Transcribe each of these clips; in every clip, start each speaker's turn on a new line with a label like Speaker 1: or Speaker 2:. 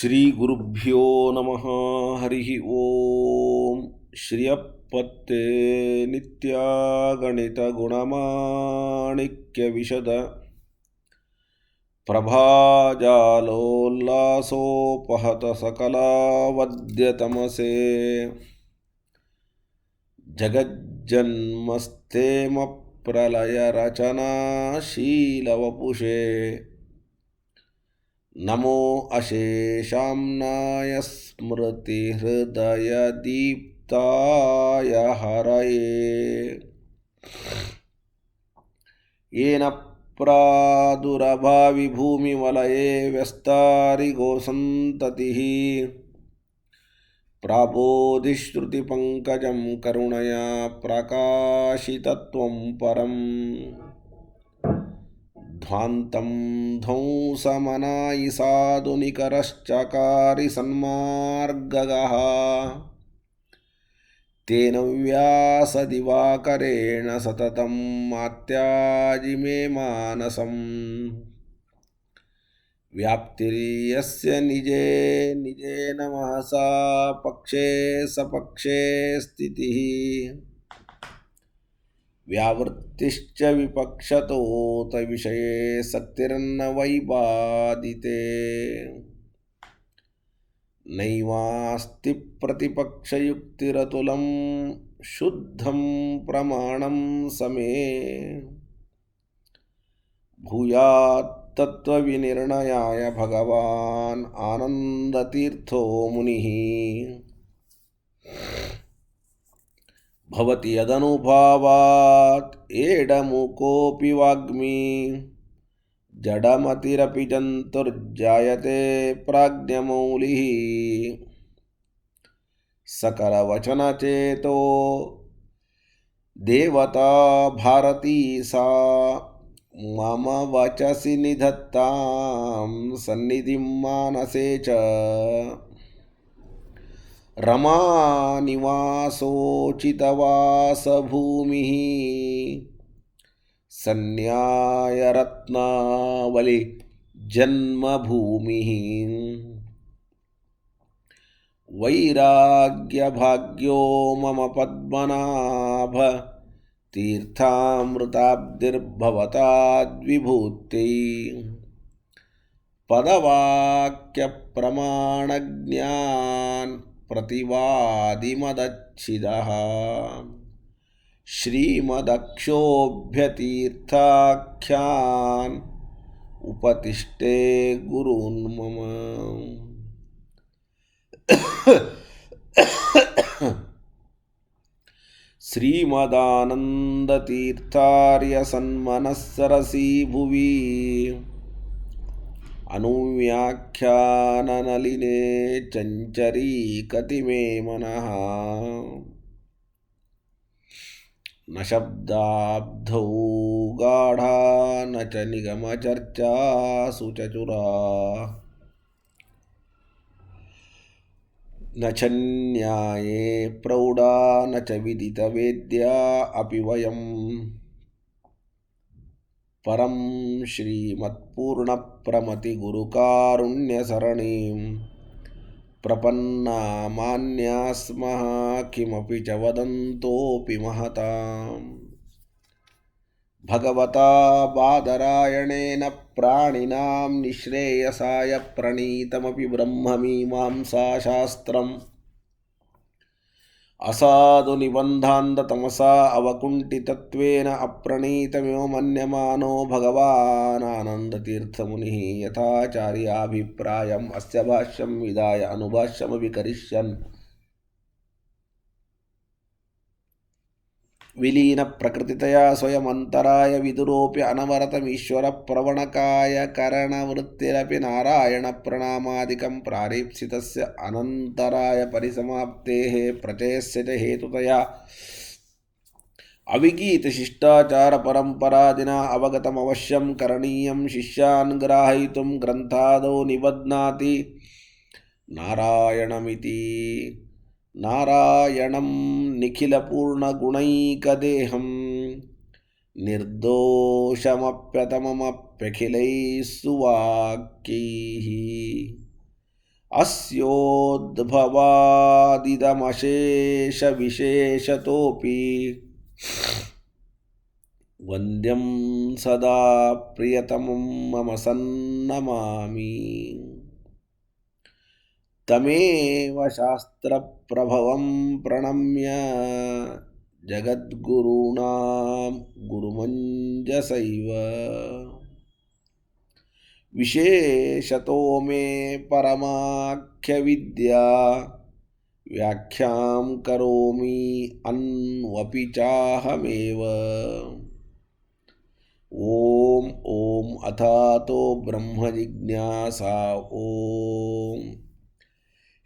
Speaker 1: ಶ್ರೀ ಗುರುಭ್ಯೋ ನಮಃ. ಹರಿ ಓಂ. ಶ್ರಿಯಪತ್ತೆ ನಿತ್ಯಗಣಿತ ಗುಣಮಾಣಿಕ್ಯ ವಿಶದ ಪ್ರಭಾಜಾಲೋಲ್ಲಾಸೋಪಹತ ಸಕಲಾವದ್ಯತಮಸೆ ಜಗಜ್ಜನ್ಮಸ್ಥೇಮ ಪ್ರಲಯ ರಚನಾಶೀಲವಪುಷೇ ನಮೋ ಅಶೇಷಾಮ್ನಾಯ ಸ್ಮೃತಿಹೃದಯದೀಪ್ತಾಯ ಹರಯೇ. ಯೇನ ಪ್ರಾದುರಭಾವಿ ಭೂಮಿಮಲಯೇ ವ್ಯಸ್ತಾರಿಗೋಸಂತತಿಃ ಪ್ರಾಬೋಧಿಶ್ರುತಿಪಂಕಜಂ ಕರುಣಯಾ ಪ್ರಕಾಶಿತತ್ವಂ ಪರಂ. ಧ್ವಾಂತಂ ಧ್ವಂಸಮನಾಯಿ ಸಾಧುನಿಕರಶ್ಚಕಾರಿ ಸನ್ಮಾರ್ಗಗಃ ತೇನ ವ್ಯಾಸದಿವಾಕರೇಣ ಸತತಂ ಮಾತ್ಯಾಜಿ ಮೇ ಮಾನಸಂ. ವ್ಯಾಪ್ತಿರ್ಯಸ್ಯ ನಿಜೇ ನಿಜೇನ ಮಹಸಾ ಪಕ್ಷೇ ಸಪಕ್ಷೇ ಸ್ಥಿತಿಃ ವ್ಯಾವೃತ್ತಿಶ್ಚ ವಿಪಕ್ಷತೋತ ವಿಷಯೇ ಸಕ್ತಿರ್ನ ವೈಬಾದಿತೆ. ನೈವಾಸ್ತಿ ಪ್ರತಿಪಕ್ಷಯುಕ್ತಿರತುಲಂ ಶುದ್ಧಂ ಪ್ರಮಾಣಂ ಸಮೇ. ಭೂಯಾತ್ ತತ್ವವಿನಿರ್ಣಯಾಯ ಭಗವಾನ್ ಆನಂದತೀರ್ಥೋ ಮುನಿಃ. ಭವತಿ ಯದನುಭಾವಾತ್ ಏಡಮುಕೋಪಿ ವಾಗ್ಮಿ ಜಡಮತಿರಪಿ ಜಂತುರ್ಜಾಯತೆ ಪ್ರಾಜ್ಞಮೌಲಿಃ. ಸಕಲವಚನಚೇತೋ ದೇವತಾ ಭಾರತೀ ಸಾ ಮಮ ವಚಸಿ ನಿಧತ್ತಾಂ ಸನ್ನಿಧಿಂ ಮಾನಸೇ ಚ. ರಮಾನಿವಾಸೋಚಿತವಾಸಭೂಮಿಃ ಸನ್ಯಾಯರತ್ನಾವಲಿ ಜನ್ಮಭೂಮಿಃ. ವೈರಾಗ್ಯಭಾಗ್ಯೋ ಮಮ ಪದ್ಮನಾಭ ತೀರ್ಥಾಮೃತಾಬ್ಧಿರ್ಭವತಾದ್ವಿಭೂತ್ಯೈ. ಪದವಾಕ್ಯಪ್ರಮಾಣಜ್ಞಾನ್ प्रतिवादिमदच्छिदः श्रीमदक्षोभ्यतीर्थाख्यान् उपतिष्ठे गुरून् मम. श्रीमदानन्दतीर्थार्य सन्मनस्सरसी भुवि अनुव्याख्याननलिने चञ्चरीकति मे मनः. न शब्दाब्धौ गाढा न च निगमचर्चासु चतुरा. न च न्याये प्रौढा न च विदितवेद्या अपि वयम्. परं श्रीमत्पूर्णप्रमतिगुरुकारुण्यसरणीं प्रपन्नामान्या स्मः किमपि च वदन्तोऽपि महतां. भगवता बादरायणेन प्राणिनां निःश्रेयसाय प्रणीतमपि ब्रह्ममीमांसाशास्त्रम् असाधु निबन्धान्धतमसा अवकुण्ठितत्वेन अप्रणीतमिव मन्यमानो भगवान् आनन्दतीर्थमुनिः. यथाचार्याभिप्रायम् अस्य भाष्यं विधाय अनुभाष्यमपि करिष्यन् विलीनप्रकृतितया स्वयमन्तराय विदुरोऽप्य अनवरतमीश्वरप्रवणकाय करणवृत्तिरपि नारायणप्रणामादिकं प्रारेप्सितस्य अनन्तराय परिसमाप्तेः प्रचयस्य च हेतुतया अविगीतशिष्टाचारपरम्परादिना अवगतमवश्यं करणीयं. शिष्यान् ग्राहयितुं ग्रन्थादौ निबध्नाति नारायणमिति. नारायणं निखिलपूर्णगुणैकदेहं निर्दोषमप्यतममप्यखिलैः सुवाक्यैः अस्योद्भवादिदमशेषविशेषतोऽपि वन्द्यं सदा प्रियतमं मम सन्नमामि। तमेव शास्त्रप्रभवं प्रणम्य जगद्गुरूणां गुरुमञ्जसैव विशेषतो मे परमाख्यविद्या व्याख्यां करोमि अन्वपि चाहमेव। ॐ अथातो ब्रह्मजिज्ञासा ॐ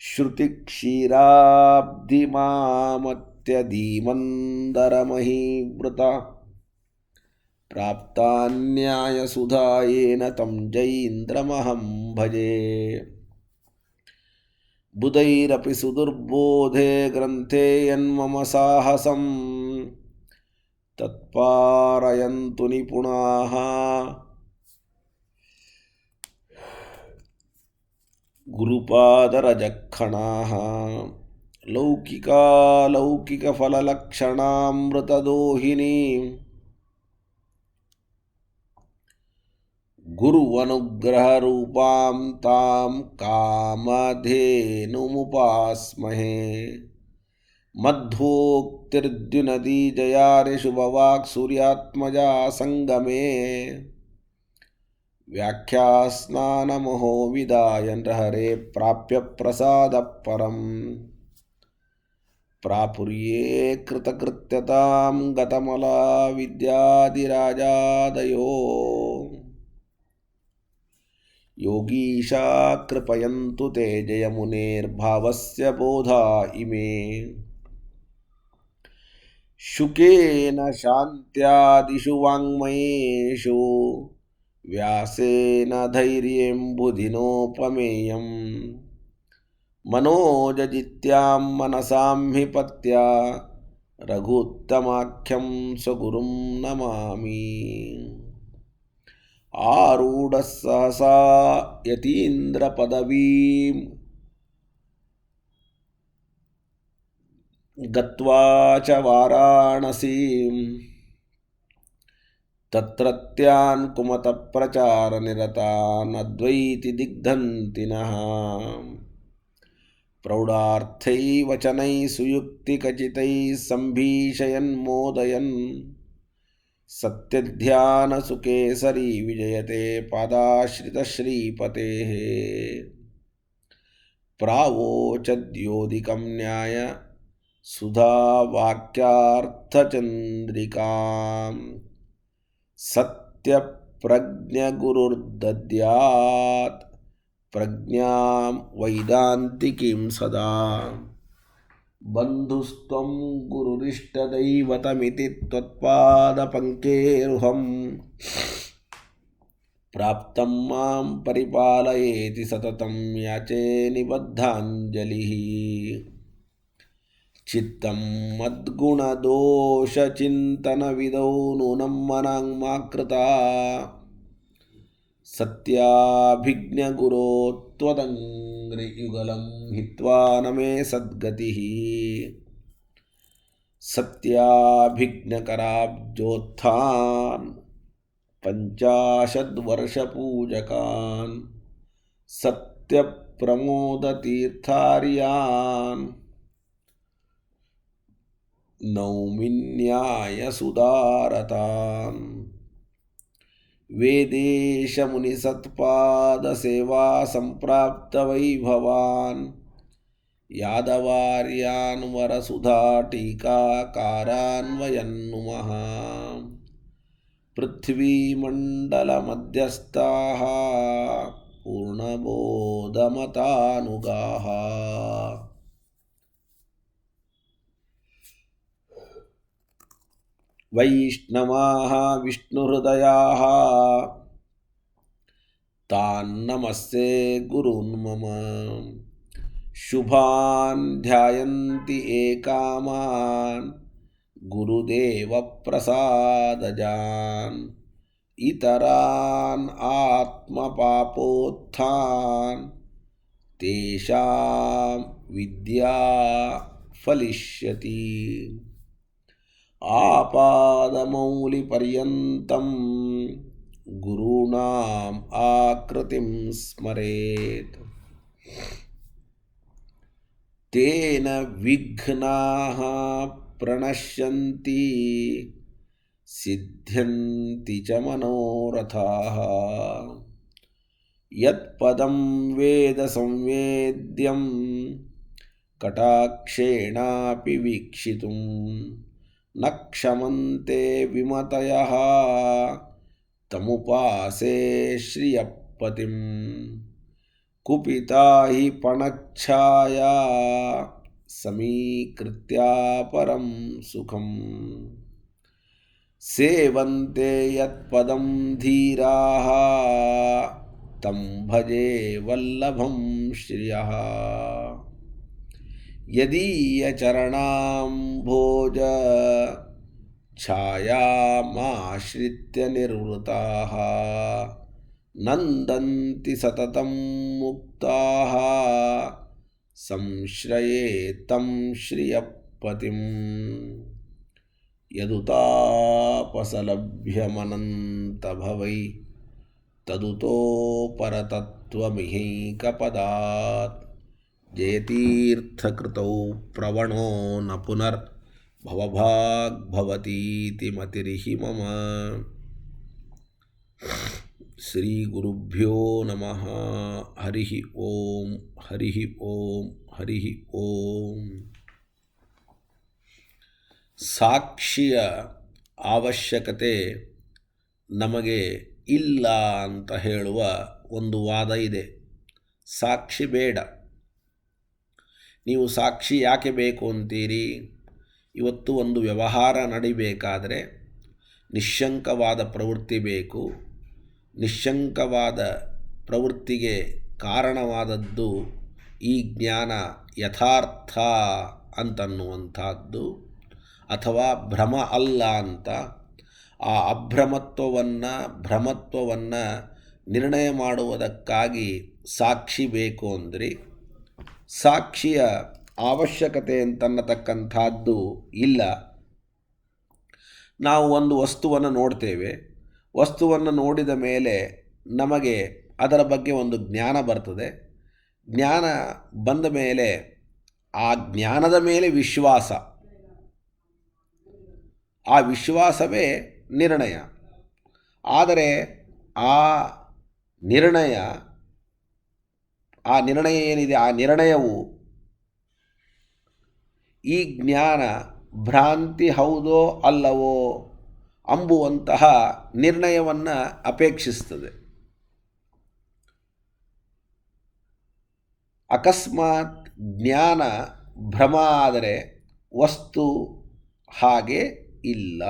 Speaker 1: श्रुतिक्षीराब्धिमामत्यधीमन्दरमहीवृता प्राप्तान्यायसुधायेन तं जैन्द्रमहं भजे। बुधैरपि सुदुर्बोधे ग्रन्थे यन्मम साहसं तत्पारयन्तु निपुणाः गुरुपादरजखणाः। लौकिकालौकिकफललक्षणामृतदोहिनीं गुरुवनुग्रहरूपां तां कामधेनुमुपास्महे। मध्वोक्तिर्द्युनदीजयारिशुभवाक् सूर्यात्मजा संगमे व्याख्यास्नानमहो विदाय नृहरे प्राप्य प्रसादः परम्। प्रापुर्ये कृतकृत्यतां गतमला विद्यादिराजादयो योगीशा कृपयन्तु ते जयमुनेर्भावस्य बोधा इमे। शुकेन शान्त्यादिषु वाङ्मयेषु व्यासेन धैर्येम्बुधिनोपमेयम्। मनोजजित्यां मनसां हि पत्या रघुत्तमाख्यं स्वगुरुं नमामि। आरूढः सहसा यतीन्द्रपदवीं गत्वा च वाराणसीं तत्रत्यान् कुमतप्रचारनिरतान् अद्वैतिदिग्धन्ति नः। प्रौढार्थैः वचनैः सुयुक्तिखचितैः सम्भीषयन् मोदयन् सत्यध्यानसुकेसरी विजयते पादाश्रितश्रीपतेः। प्रावोचद्योदिकं न्याय सुधावाक्यार्थचन्द्रिकां सत्यप्रज्ञगुरुर्दद्यात् प्रज्ञां वैदान्तिकीं सदा। बन्धुस्त्वं गुरुरिष्टदैवतमिति त्वत्पादपङ्केरुहं प्राप्तं मां परिपालयेति सततं याचे निबद्धाञ्जलिः। चित्तं मद्गुणदोषचिन्तनविदौ नूनं मनाङ्मा कृता सत्याभिज्ञगुरो त्वदङ्घ्रियुगलं हित्वा न मे सद्गतिः। सत्याभिज्ञकराब्जोत्थान् पञ्चाशद्वर्षपूजकान् सत्यप्रमोदतीर्थार्यान् नौमि न्यायसुधारतान्। वेदेशमुनिसत्पादसेवा सम्प्राप्तवैभवान् यादवार्यान् वरसुधाटीकाकारान्वयन्नुमः। पृथ्वीमण्डलमध्यस्थाः पूर्णबोधमतानुगाः वैष्णवाः विष्णुहृदयाः तान्नमस्ते गुरून् मम। शुभान् ध्यायन्ति एकामान् गुरुदेवप्रसादजान् इतरान् आत्मपापोत्थान् ತೇಷಾಂ ವಿದ್ಯಾ ಫಲಿಷ್ಯತಿ. ಆಪಾದಮೌಲಿಪರ್ಯಂತಂ ಗುರುಣಾಂ ಆಕೃತಿಂ ಸ್ಮರೇತ್. ತೇನ ವಿಘ್ನಾಃ ಪ್ರಣಶ್ಯಂತಿ ಸಿದ್ಧ್ಯಂತಿ ಚ ಮನೋರಥಾಃ. ಯತ್ಪದಂ ವೇದ ಸಂವೇದ್ಯಂ ಕಟಾಕ್ಷೇಣಾಪಿ ವೀಕ್ಷಿತುಂ ನ ಕ್ಷಮಂತೆ ವಿಮತಯಃ ತಮುಪಾಸೇ ಶ್ರಿಯಪತಿಂ. ಕುಪಿತಾ ಹಿ ಪಣಚ್ಛಾಯಾ ಸಮೀಕೃತ್ಯ ಪರಂ ಸುಖಂ. ಸೇವಂತೆ ಯತ್ಪದಂ ಧೀರಾಃ ತಂ ಭಜೆ ವಲ್ಲಭಂ ಶ್ರಿಯಃ. ಯದೀಯಚರಣಾಂಭೋಜ ಛಾಯಾಮಾಶ್ರಿತ್ಯ ನಿರ್ವೃತಾಃ ನಂದಂತಿ ಸತತಂ ಮುಕ್ತಾಃ ಸಂಶ್ರಯೇ ತಂ ಶ್ರಿಯಪತಿಂ. ಯದುತಾಪಸಲಭ್ಯಮನಂತಭವೈ ತದುತೋ ಪರತತ್ವಮಿಹೈಕಪದಾತ್. ಜಯತೀರ್ಥಕೃತೌ ಪ್ರವಣೋ ನ ಪುನರ್ ಭವಭಾಗ್ಭವತೀತಿ ಮತಿರ್ಹಿ ಮಮ. ಶ್ರೀ ಗುರುಭ್ಯೋ ನಮಃ. ಹರಿ ಓಂ ಹರಿ ಓಂ ಹರಿ ಓಂ. ಸಾಕ್ಷಿಯ ಅವಶ್ಯಕತೆ ನಮಗೆ ಇಲ್ಲ ಅಂತ ಹೇಳುವ ಒಂದು ವಾದ ಇದೆ. ಸಾಕ್ಷಿ ಬೇಡ. ನೀವು ಸಾಕ್ಷಿ ಯಾಕೆ ಬೇಕು ಅಂತೀರಿ? ಇವತ್ತು ಒಂದು ವ್ಯವಹಾರ ನಡಿಬೇಕಾದರೆ ನಿಶ್ಶಂಕವಾದ ಪ್ರವೃತ್ತಿ ಬೇಕು. ನಿಶ್ಶಂಕವಾದ ಪ್ರವೃತ್ತಿಗೆ ಕಾರಣವಾದದ್ದು ಈ ಜ್ಞಾನ ಯಥಾರ್ಥ ಅಂತನ್ನುವಂಥದ್ದು, ಅಥವಾ ಭ್ರಮ ಅಲ್ಲ ಅಂತ. ಆ ಭ್ರಮತ್ವವನ್ನು ನಿರ್ಣಯ ಮಾಡುವುದಕ್ಕಾಗಿ ಸಾಕ್ಷಿ ಬೇಕು ಅಂದರೆ ಸಾಕ್ಷಿಯ ಅವಶ್ಯಕತೆ ಅಂತನ್ನತಕ್ಕಂಥದ್ದು ಇಲ್ಲ. ನಾವು ಒಂದು ವಸ್ತುವನ್ನು ನೋಡ್ತೇವೆ. ವಸ್ತುವನ್ನು ನೋಡಿದ ಮೇಲೆ ನಮಗೆ ಅದರ ಬಗ್ಗೆ ಒಂದು ಜ್ಞಾನ ಬರ್ತದೆ. ಜ್ಞಾನ ಬಂದ ಮೇಲೆ ಆ ಜ್ಞಾನದ ಮೇಲೆ ವಿಶ್ವಾಸ, ಆ ವಿಶ್ವಾಸವೇ ನಿರ್ಣಯ. ಆದರೆ ಆ ನಿರ್ಣಯ ಏನಿದೆ, ಆ ನಿರ್ಣಯವು ಈ ಜ್ಞಾನ ಭ್ರಾಂತಿ ಹೌದೋ ಅಲ್ಲವೋ ಅಂಬುವಂತಹ ನಿರ್ಣಯವನ್ನು ಅಪೇಕ್ಷಿಸ್ತದೆ. ಅಕಸ್ಮಾತ್ ಜ್ಞಾನ ಭ್ರಮ ಆದರೆ ವಸ್ತು ಹಾಗೆ ಇಲ್ಲ,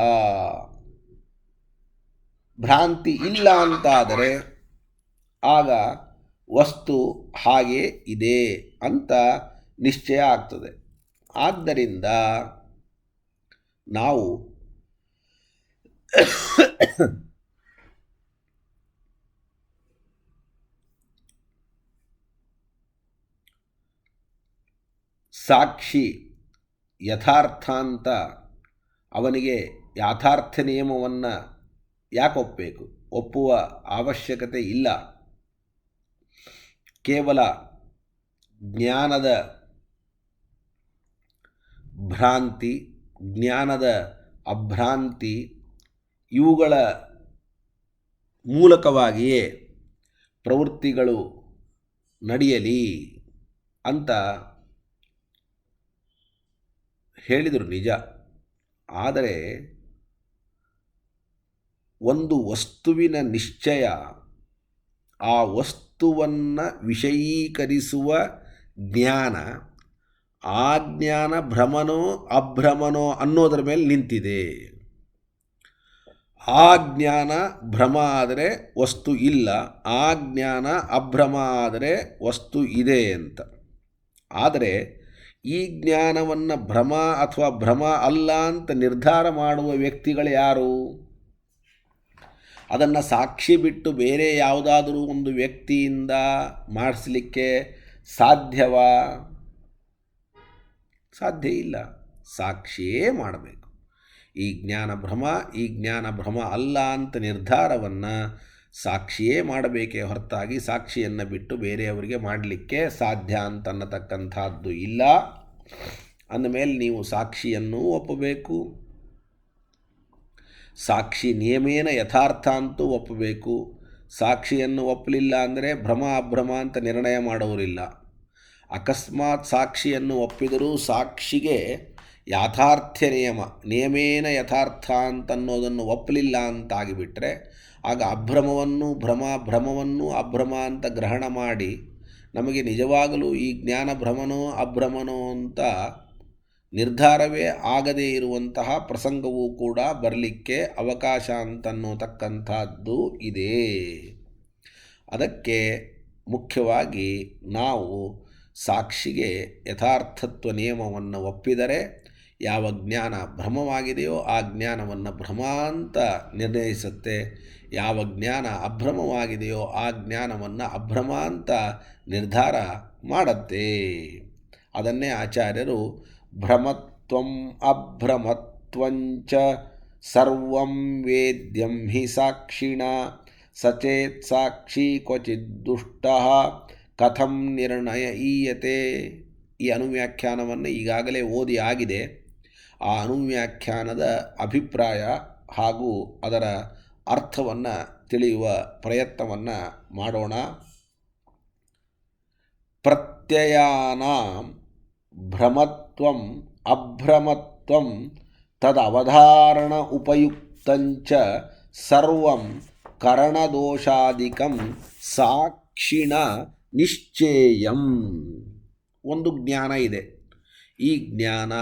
Speaker 1: ಭ್ರಾಂತಿ ಇಲ್ಲ ಅಂತಾದರೆ ಆಗ ವಸ್ತು ಹಾಗೆ ಇದೆ ಅಂತ ನಿಶ್ಚಯ ಆಗ್ತದೆ. ಆದ್ದರಿಂದ ನಾವು ಸಾಕ್ಷಿ ಯಥಾರ್ಥ ಅಂತ ಅವನಿಗೆ ಯಥಾರ್ಥ ನಿಯಮವನ್ನು ಯಾಕೆ ಒಪ್ಪಬೇಕು? ಒಪ್ಪುವ ಅವಶ್ಯಕತೆ ಇಲ್ಲ. ಕೇವಲ ಜ್ಞಾನದ ಭ್ರಾಂತಿ, ಜ್ಞಾನದ ಅಭ್ರಾಂತಿ ಇವುಗಳ ಮೂಲಕವಾಗಿಯೇ ಪ್ರವೃತ್ತಿಗಳು ನಡೆಯಲಿ ಅಂತ ಹೇಳಿದರು, ನಿಜ. ಆದರೆ ಒಂದು ವಸ್ತುವಿನ ನಿಶ್ಚಯ, ಆ ವಸ್ತುವನ್ನು ವಿಷಯೀಕರಿಸುವ ಜ್ಞಾನ, ಆ ಜ್ಞಾನ ಭ್ರಮನೋ ಅಭ್ರಮನೋ ಅನ್ನೋದರ ಮೇಲೆ ನಿಂತಿದೆ. ಆ ಜ್ಞಾನ ಭ್ರಮ ಆದರೆ ವಸ್ತು ಇಲ್ಲ, ಆ ಜ್ಞಾನ ಅಭ್ರಮ ಆದರೆ ವಸ್ತು ಇದೆ ಅಂತ. ಆದರೆ ಈ ಜ್ಞಾನವನ್ನು ಭ್ರಮ ಅಥವಾ ಭ್ರಮ ಅಲ್ಲ ಅಂತ ನಿರ್ಧಾರ ಮಾಡುವ ವ್ಯಕ್ತಿಗಳು ಯಾರು? ಅದನ್ನು ಸಾಕ್ಷಿ ಬಿಟ್ಟು ಬೇರೆ ಯಾವುದಾದರೂ ಒಂದು ವ್ಯಕ್ತಿಯಿಂದ ಮಾಡಿಸಲಿಕ್ಕೆ ಸಾಧ್ಯವಾ? ಸಾಧ್ಯ ಇಲ್ಲ. ಸಾಕ್ಷಿಯೇ ಮಾಡಬೇಕು. ಈ ಜ್ಞಾನ ಭ್ರಮ ಅಲ್ಲ ಅಂತ ನಿರ್ಧಾರವನ್ನು ಸಾಕ್ಷಿಯೇ ಮಾಡಬೇಕೇ ಹೊರತಾಗಿ ಸಾಕ್ಷಿಯನ್ನು ಬಿಟ್ಟು ಬೇರೆಯವರಿಗೆ ಮಾಡಲಿಕ್ಕೆ ಸಾಧ್ಯ ಅಂತನ್ನತಕ್ಕಂಥದ್ದು ಇಲ್ಲ. ಅಂದಮೇಲೆ ನೀವು ಸಾಕ್ಷಿಯನ್ನೂ ಒಪ್ಪಬೇಕು, ಸಾಕ್ಷಿ ನಿಯಮೇನ ಯಥಾರ್ಥ ಅಂತೂ ಒಪ್ಪಬೇಕು. ಸಾಕ್ಷಿಯನ್ನು ಒಪ್ಪಲಿಲ್ಲ ಅಂದರೆ ಭ್ರಮ ಅಭ್ರಮ ಅಂತ ನಿರ್ಣಯ ಮಾಡೋರಿಲ್ಲ. ಅಕಸ್ಮಾತ್ ಸಾಕ್ಷಿಯನ್ನು ಒಪ್ಪಿದರೂ ಸಾಕ್ಷಿಗೆ ಯಾಥಾರ್ಥ್ಯ ನಿಯಮೇನ ಯಥಾರ್ಥ ಅಂತನ್ನೋದನ್ನು ಒಪ್ಪಲಿಲ್ಲ ಅಂತಾಗಿಬಿಟ್ರೆ ಆಗ ಭ್ರಮವನ್ನು ಅಭ್ರಮ ಅಂತ ಗ್ರಹಣ ಮಾಡಿ ನಮಗೆ ನಿಜವಾಗಲೂ ಈ ಜ್ಞಾನ ಭ್ರಮನೋ ಅಭ್ರಮನೋ ಅಂತ ನಿರ್ಧಾರವೇ ಆಗದೇ ಇರುವಂತಹ ಪ್ರಸಂಗವೂ ಕೂಡ ಬರಲಿಕ್ಕೆ ಅವಕಾಶ ಅಂತನ್ನೋತಕ್ಕಂಥದ್ದು ಇದೆ. ಅದಕ್ಕೆ ಮುಖ್ಯವಾಗಿ ನಾವು ಸಾಕ್ಷಿಗೆ ಯಥಾರ್ಥತ್ವ ನಿಯಮವನ್ನು ಒಪ್ಪಿದರೆ ಯಾವ ಜ್ಞಾನ ಭ್ರಮವಾಗಿದೆಯೋ ಆ ಜ್ಞಾನವನ್ನು ಭ್ರಮ ಅಂತ ನಿರ್ಣಯಿಸುತ್ತೆ, ಯಾವ ಜ್ಞಾನ ಅಭ್ರಮವಾಗಿದೆಯೋ ಆ ಜ್ಞಾನವನ್ನು ಅಭ್ರಮ ಅಂತ ನಿರ್ಧಾರ ಮಾಡುತ್ತೆ. ಅದನ್ನೇ ಆಚಾರ್ಯರು ಭ್ರಮತ್ವಂ ಅಭ್ರಮತ್ವಂಚ ಸರ್ವಂ ವೇದ್ಯಂ ಹಿ ಸಾಕ್ಷಿಣ ಸಚೇತ್ ಸಾಕ್ಷಿ ಕ್ವಚಿತ್ ದುಷ್ಟಃ ಕಥಂ ನಿರ್ಣಯ ಈಯತೆ. ಈ ಅನುವ್ಯಾಖ್ಯಾನವನ್ನು ಈಗಾಗಲೇ ಓದಿ ಆಗಿದೆ. ಆ ಅನುವ್ಯಾಖ್ಯಾನದ ಅಭಿಪ್ರಾಯ ಹಾಗೂ ಅದರ ಅರ್ಥವನ್ನು ತಿಳಿಯುವ ಪ್ರಯತ್ನವನ್ನು ಮಾಡೋಣ. ಪ್ರತ್ಯಯಾನಾಂ ಭ್ರಮತ್ವಂ ಅಭ್ರಮತ್ವಂ ತದವಧಾರಣ ಉಪಯುಕ್ತಂಚ ಸರ್ವಂ ಕರಣದೋಷಾದಿಕಂ ಸಾಕ್ಷಿಣ ನಿಶ್ಚೇಯಂ. ಒಂದು ಜ್ಞಾನ ಇದೆ. ಈ ಜ್ಞಾನ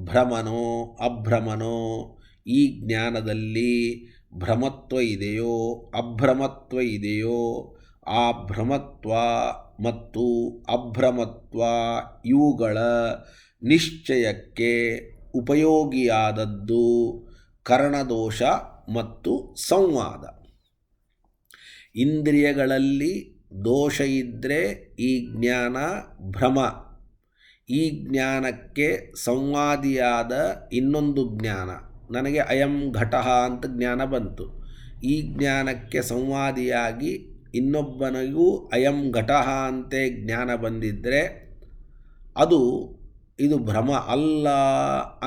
Speaker 1: ಭ್ರಮನೋ ಅಭ್ರಮನೋ, ಈ ಜ್ಞಾನದಲ್ಲಿ ಭ್ರಮತ್ವ ಇದೆಯೋ ಅಭ್ರಮತ್ವ ಇದೆಯೋ, ಆ ಭ್ರಮತ್ವ ಮತ್ತು ಅಭ್ರಮತ್ವ ಇವುಗಳ ನಿಶ್ಚಯಕ್ಕೆ ಉಪಯೋಗಿಯಾದದ್ದು ಕರ್ಣದೋಷ ಮತ್ತು ಸಂವಾದ. ಇಂದ್ರಿಯಗಳಲ್ಲಿ ದೋಷ ಇದ್ದರೆ ಈ ಜ್ಞಾನ ಭ್ರಮ. ಈ ಜ್ಞಾನಕ್ಕೆ ಸಂವಾದಿಯಾದ ಇನ್ನೊಂದು ಜ್ಞಾನ, ನನಗೆ ಅಯಂ ಘಟಃ ಅಂತ ಜ್ಞಾನ ಬಂತು. ಈ ಜ್ಞಾನಕ್ಕೆ ಸಂವಾದಿಯಾಗಿ ಇನ್ನೊಬ್ಬನಿಗೂ ಅಯಂ ಘಟಃ ಅಂತೆ ಜ್ಞಾನ ಬಂದಿದ್ದರೆ ಇದು ಭ್ರಮ ಅಲ್ಲ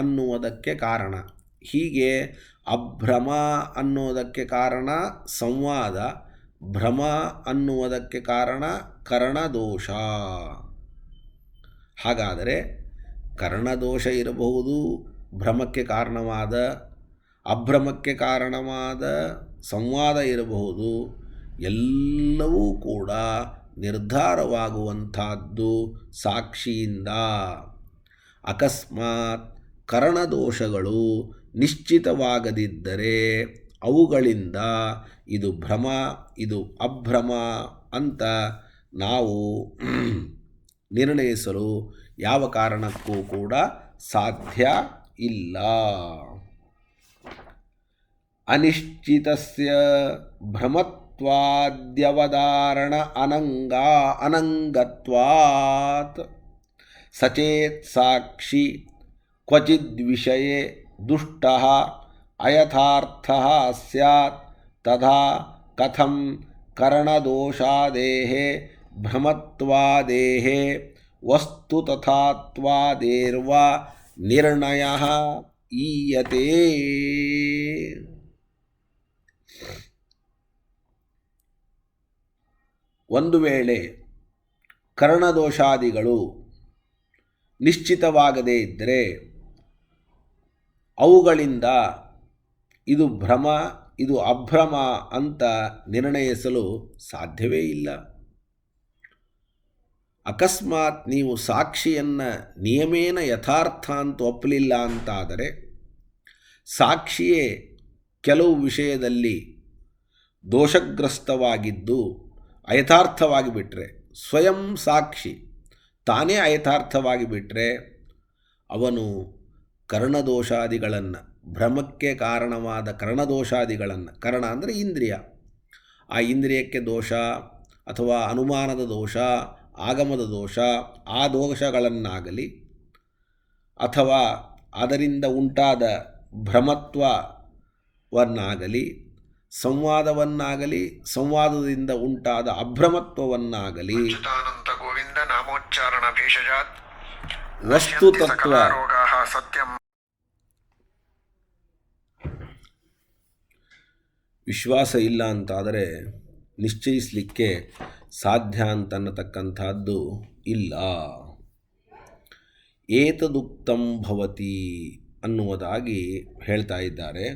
Speaker 1: ಅನ್ನುವುದಕ್ಕೆ ಕಾರಣ. ಹೀಗೆ ಅಭ್ರಮ ಅನ್ನೋದಕ್ಕೆ ಕಾರಣ ಸಂವಾದ, ಭ್ರಮ ಅನ್ನುವುದಕ್ಕೆ ಕಾರಣ ಕರ್ಣದೋಷ. ಹಾಗಾದರೆ ಕರ್ಣದೋಷ ಇರಬಹುದು, ಭ್ರಮಕ್ಕೆ ಕಾರಣವಾದ, ಅಭ್ರಮಕ್ಕೆ ಕಾರಣವಾದ ಸಂವಾದ ಇರಬಹುದು. ಎಲ್ಲವೂ ಕೂಡ ನಿರ್ಧಾರವಾಗುವಂಥದ್ದು ಸಾಕ್ಷಿಯಿಂದ. ಅಕಸ್ಮಾತ್ ಕರ್ಣದೋಷಗಳು ನಿಶ್ಚಿತವಾಗದಿದ್ದರೆ ಅವುಗಳಿಂದ ಇದು ಭ್ರಮ ಇದು ಅಭ್ರಮ ಅಂತ ನಾವು ನಿರ್ಣಯಿಸಲು ಯಾವ ಕಾರಣಕ್ಕೂ ಕೂಡ ಸಾಧ್ಯ ಇಲ್ಲ. ಅನಿಶ್ಚಿತಸ್ಯ ಭ್ರಮತ್ವಾದ್ಯವಧಾರಣ ಅನಂಗತ್ವಾತ್ ಸಚೇತ್ ಸಾಕ್ಷಿ ಕ್ವಚಿದ್ವಿಷಯೇ ದುಷ್ಟಃ ಅಯಥಾರ್ಥಃ ಸ್ಯಾತ್ ತಥಾ ಕಥಂ ಕರ್ಣದೋಷಾದೇಃ ಭ್ರಮತ್ವಾದೇಃ ವಸ್ತುತಥಾತ್ವಾದೇರ್ವಾ ನಿರ್ಣಯಃ ಈಯತೆ. ಒಂದು ವೇಳೆ ಕರ್ಣದೋಷಾದಿಗಳು ನಿಶ್ಚಿತವಾಗದೇ ಇದ್ದರೆ ಅವುಗಳಿಂದ ಇದು ಭ್ರಮ ಇದು ಅಭ್ರಮ ಅಂತ ನಿರ್ಣಯಿಸಲು ಸಾಧ್ಯವೇ ಇಲ್ಲ. ಅಕಸ್ಮಾತ್ ನೀವು ಸಾಕ್ಷಿಯನ್ನು ನಿಯಮೇನ ಯಥಾರ್ಥ ಅಂತ ಒಪ್ಪಲಿಲ್ಲ ಅಂತಾದರೆ, ಸಾಕ್ಷಿಯೇ ಕೆಲವು ವಿಷಯದಲ್ಲಿ ದೋಷಗ್ರಸ್ತವಾಗಿದ್ದು ಅಯಥಾರ್ಥವಾಗಿ ಬಿಟ್ಟರೆ, ಸ್ವಯಂ ಸಾಕ್ಷಿ ತಾನೇ ಅಯಥಾರ್ಥವಾಗಿ ಬಿಟ್ಟರೆ ಅವನು ಕರ್ಣದೋಷಾದಿಗಳನ್ನು, ಭ್ರಮಕ್ಕೆ ಕಾರಣವಾದ ಕರ್ಣದೋಷಾದಿಗಳನ್ನು, ಕರ್ಣ ಅಂದರೆ ಇಂದ್ರಿಯ, ಆ ಇಂದ್ರಿಯಕ್ಕೆ ದೋಷ ಅಥವಾ ಅನುಮಾನದ ದೋಷ ಆಗಮದ ದೋಷ, ಆ ದೋಷಗಳನ್ನಾಗಲಿ ಅಥವಾ ಅದರಿಂದ ಉಂಟಾದ ಭ್ರಮತ್ವವನ್ನಾಗಲಿ, ಸಂವಾದವನ್ನಾಗಲಿ, ಸಂವಾದದಿಂದ ಉಂಟಾದ ಅಭ್ರಮತ್ವವನ್ನಾಗಲಿ ವಸ್ತುತತ್ವ ವಿಶ್ವಾಸ ಇಲ್ಲ ಅಂತಾದರೆ ನಿಶ್ಚಯಿಸಲಿಕ್ಕೆ ಸಾಧ್ಯ ಅಂತನ್ನತಕ್ಕಂಥದ್ದು ಇಲ್ಲ. ಏತದುಕ್ತಂ ಭವತಿ ಅನ್ನುವುದಾಗಿ ಹೇಳ್ತಾ ಇದ್ದಾರೆ.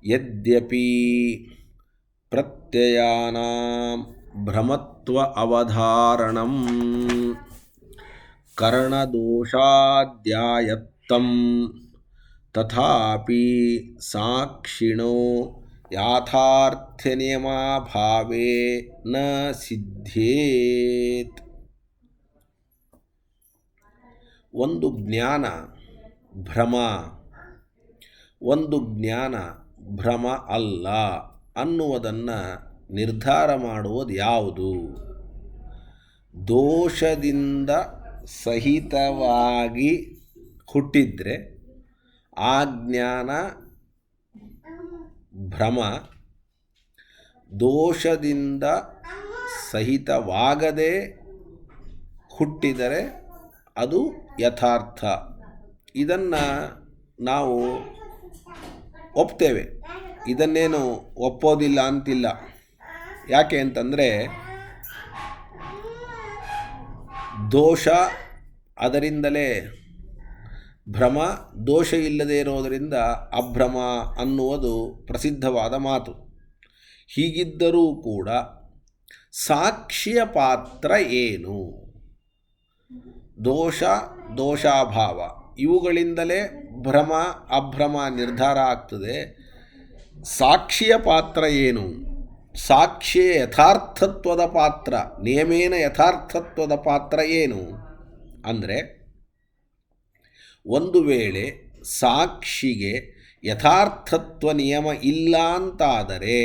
Speaker 1: ಯದ್ಯಪಿ ಪ್ರತ್ಯಯಾನಾಂ ಭ್ರಮತ್ವ ಅವಧಾರಣಂ ಕರಣದೋಷಾಧ್ಯಾಯತ್ತಂ ತಥಾಪಿ ಸಾಕ್ಷಿಣೋ ಯಾಥಾರ್ಥ್ಯನಿಯಮಾಭಾವೇ ನ ಸಿದ್ಧೇತ್. ಒಂದು ಜ್ಞಾನ ಭ್ರಮ, ಒಂದು ಜ್ಞಾನ ಭ್ರಮ ಅಲ್ಲ ಅನ್ನುವುದನ್ನು ನಿರ್ಧಾರ ಮಾಡುವುದು ಯಾವುದು? ದೋಷದಿಂದ ಸಹಿತವಾಗಿ ಹುಟ್ಟಿದರೆ ಆ ಜ್ಞಾನ ಭ್ರಮ, ದೋಷದಿಂದ ಸಹಿತವಾಗದೆ ಹುಟ್ಟಿದರೆ ಅದು ಯಥಾರ್ಥ. ಇದನ್ನು ನಾವು ಒಪ್ತೇವೆ, ಇದನ್ನೇನು ಒಪ್ಪೋದಿಲ್ಲ ಅಂತಿಲ್ಲ. ಯಾಕೆ ಅಂತಂದರೆ ದೋಷ, ಅದರಿಂದಲೇ ಭ್ರಮ, ದೋಷ ಇಲ್ಲದೇ ಇರೋದರಿಂದ ಅಭ್ರಮ ಅನ್ನುವುದು ಪ್ರಸಿದ್ಧವಾದ ಮಾತು. ಹೀಗಿದ್ದರೂ ಕೂಡ ಸಾಕ್ಷಿಯ ಪಾತ್ರ ಏನು? ದೋಷ, ದೋಷಾಭಾವ ಇವುಗಳಿಂದಲೇ ಭ್ರಮ ಅಭ್ರಮ ನಿರ್ಧಾರ ಆಗ್ತದೆ. ಸಾಕ್ಷಿಯ ಪಾತ್ರ ಏನು? ಸಾಕ್ಷಿಯ ಯಥಾರ್ಥತ್ವದ ಪಾತ್ರ, ನಿಯಮೇನ ಯಥಾರ್ಥತ್ವದ ಪಾತ್ರ ಏನು ಅಂದರೆ, ಒಂದು ವೇಳೆ ಸಾಕ್ಷಿಗೆ ಯಥಾರ್ಥತ್ವ ನಿಯಮ ಇಲ್ಲ ಅಂತಾದರೆ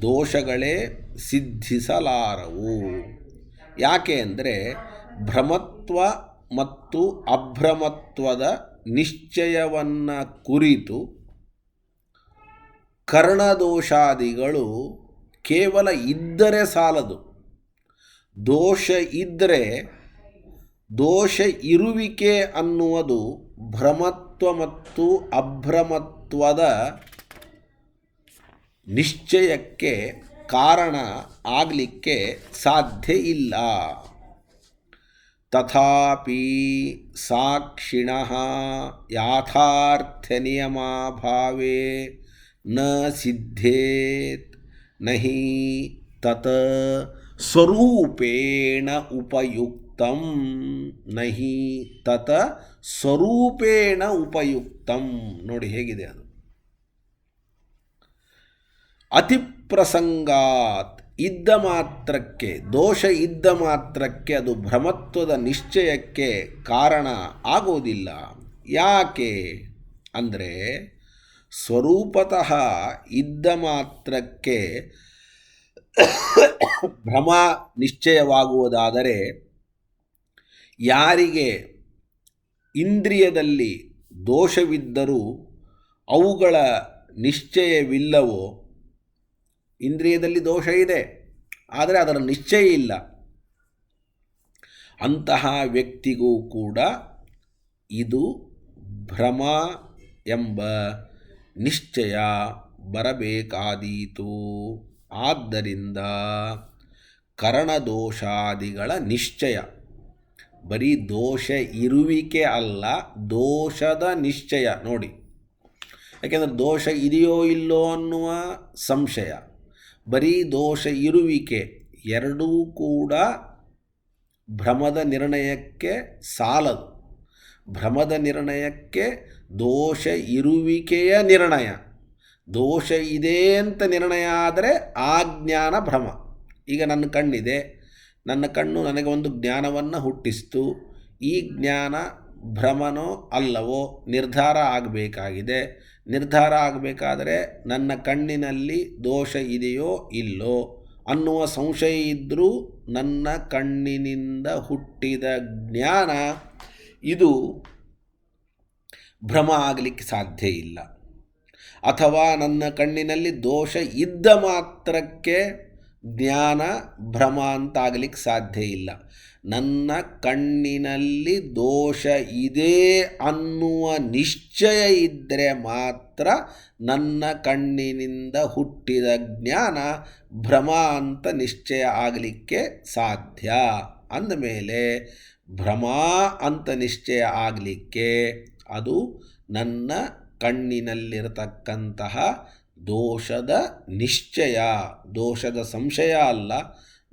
Speaker 1: ದೋಷಗಳೇ ಸಿದ್ಧಿಸಲಾರವು. ಯಾಕೆ ಅಂದರೆ ಭ್ರಮತ್ವ ಮತ್ತು ಅಭ್ರಮತ್ವದ ನಿಶ್ಚಯವನ್ನು ಕುರಿತು ಕರ್ಣದೋಷಾದಿಗಳು ಕೇವಲ ಇದ್ದರೆ ಸಾಲದು. ದೋಷ ಇದ್ದರೆ ದೋಷ ಇರುವಿಕೆ ಅನ್ನುವುದು ಭ್ರಮತ್ವ ಮತ್ತು ಅಭ್ರಮತ್ವದ ನಿಶ್ಚಯಕ್ಕೆ ಕಾರಣ ಆಗಲಿಕ್ಕೆ ಸಾಧ್ಯ ಇಲ್ಲ. ತಥಾಪಿ ಸಾಕ್ಷಿಣಃ ಯಾಥಾರ್ಥ್ಯ ನಿಯಮಾಭಾವೇ ನ ಸಿದ್ಧೇತ್ ನಹಿ ತತ್ ಸ್ವರೂಪೇಣ ಉಪಯುಕ್ತಂ. ನಹಿ ತತ್ ಸ್ವರೂಪೇಣ ಉಪಯುಕ್ತಂ. ನೋಡಿ ಹೇಗಿದೆ ಅದು. ಅತಿಪ್ರಸಂಗಾತ್, ಇದ್ದ ಮಾತ್ರಕ್ಕೆ, ದೋಷ ಇದ್ದ ಮಾತ್ರಕ್ಕೆ ಅದು ಭ್ರಮತ್ವದ ನಿಶ್ಚಯಕ್ಕೆ ಕಾರಣ ಆಗೋದಿಲ್ಲ. ಯಾಕೆ ಅಂದರೆ ಸ್ವರೂಪತಃ ಇದ್ದ ಮಾತ್ರಕ್ಕೆ ಭ್ರಮ ನಿಶ್ಚಯವಾಗುವುದಾದರೆ ಯಾರಿಗೆ ಇಂದ್ರಿಯದಲ್ಲಿ ದೋಷವಿದ್ದರೂ ಅವುಗಳ ನಿಶ್ಚಯವಿಲ್ಲವೋ, ಇಂದ್ರಿಯದಲ್ಲಿ ದೋಷ ಇದೆ ಆದರೆ ಅದರ ನಿಶ್ಚಯ ಇಲ್ಲ, ಅಂತಹ ವ್ಯಕ್ತಿಗೂ ಕೂಡ ಇದು ಭ್ರಮ ಎಂಬ ನಿಶ್ಚಯ ಬರಬೇಕಾದೀತು. ಆದ್ದರಿಂದ ಕರಣದೋಷಾದಿಗಳ ನಿಶ್ಚಯ, ಬರೀ ದೋಷ ಇರುವಿಕೆ ಅಲ್ಲ, ದೋಷದ ನಿಶ್ಚಯ. ನೋಡಿ, ಯಾಕೆಂದರೆ ದೋಷ ಇದೆಯೋ ಇಲ್ಲೋ ಅನ್ನುವ ಸಂಶಯ, ಬರೀ ದೋಷ ಇರುವಿಕೆ ಎರಡೂ ಕೂಡ ಭ್ರಮದ ನಿರ್ಣಯಕ್ಕೆ ಸಾಲದು. ಭ್ರಮದ ನಿರ್ಣಯಕ್ಕೆ ದೋಷ ಇರುವಿಕೆಯ ನಿರ್ಣಯ. ದೋಷ ಇದೆ ಅಂತ ನಿರ್ಣಯ ಆದರೆ ಆ ಜ್ಞಾನ ಭ್ರಮ. ಈಗ ನನ್ನ ಕಣ್ಣಿದೆ, ನನ್ನ ಕಣ್ಣು ನನಗೆ ಒಂದು ಜ್ಞಾನವನ್ನು ಹುಟ್ಟಿಸ್ತು. ಈ ಜ್ಞಾನ ಭ್ರಮನೋ ಅಲ್ಲವೋ ನಿರ್ಧಾರ ಆಗಬೇಕಾಗಿದೆ. ನಿರ್ಧಾರ ಆಗಬೇಕಾದರೆ ನನ್ನ ಕಣ್ಣಿನಲ್ಲಿ ದೋಷ ಇದೆಯೋ ಇಲ್ಲೋ ಅನ್ನುವ ಸಂಶಯ ಇದ್ದರೂ ನನ್ನ ಕಣ್ಣಿನಿಂದ ಹುಟ್ಟಿದ ಜ್ಞಾನ ಇದು ಭ್ರಮ ಆಗಲಿಕ್ಕೆ ಸಾಧ್ಯ ಇಲ್ಲ. ಅಥವಾ ನನ್ನ ಕಣ್ಣಿನಲ್ಲಿ ದೋಷ ಇದ್ದ ಮಾತ್ರಕ್ಕೆ ಜ್ಞಾನ ಭ್ರಮ ಅಂತಾಗಲಿಕ್ಕೆ ಸಾಧ್ಯ ಇಲ್ಲ. ನನ್ನ ಕಣ್ಣಿನಲ್ಲಿ ದೋಷ ಇದೆ ಅನ್ನುವ ನಿಶ್ಚಯ ಇದ್ದರೆ ಮಾತ್ರ ನನ್ನ ಕಣ್ಣಿನಿಂದ ಹುಟ್ಟಿದ ಜ್ಞಾನ ಭ್ರಮ ಅಂತ ನಿಶ್ಚಯ ಆಗಲಿಕ್ಕೆ ಸಾಧ್ಯ. ಅಂದಮೇಲೆ ಭ್ರಮ ಅಂತ ನಿಶ್ಚಯ ಆಗಲಿಕ್ಕೆ ಅದು ನನ್ನ ಕಣ್ಣಿನಲ್ಲಿರತಕ್ಕಂತಹ ದೋಷದ ನಿಶ್ಚಯ, ದೋಷದ ಸಂಶಯ ಅಲ್ಲ,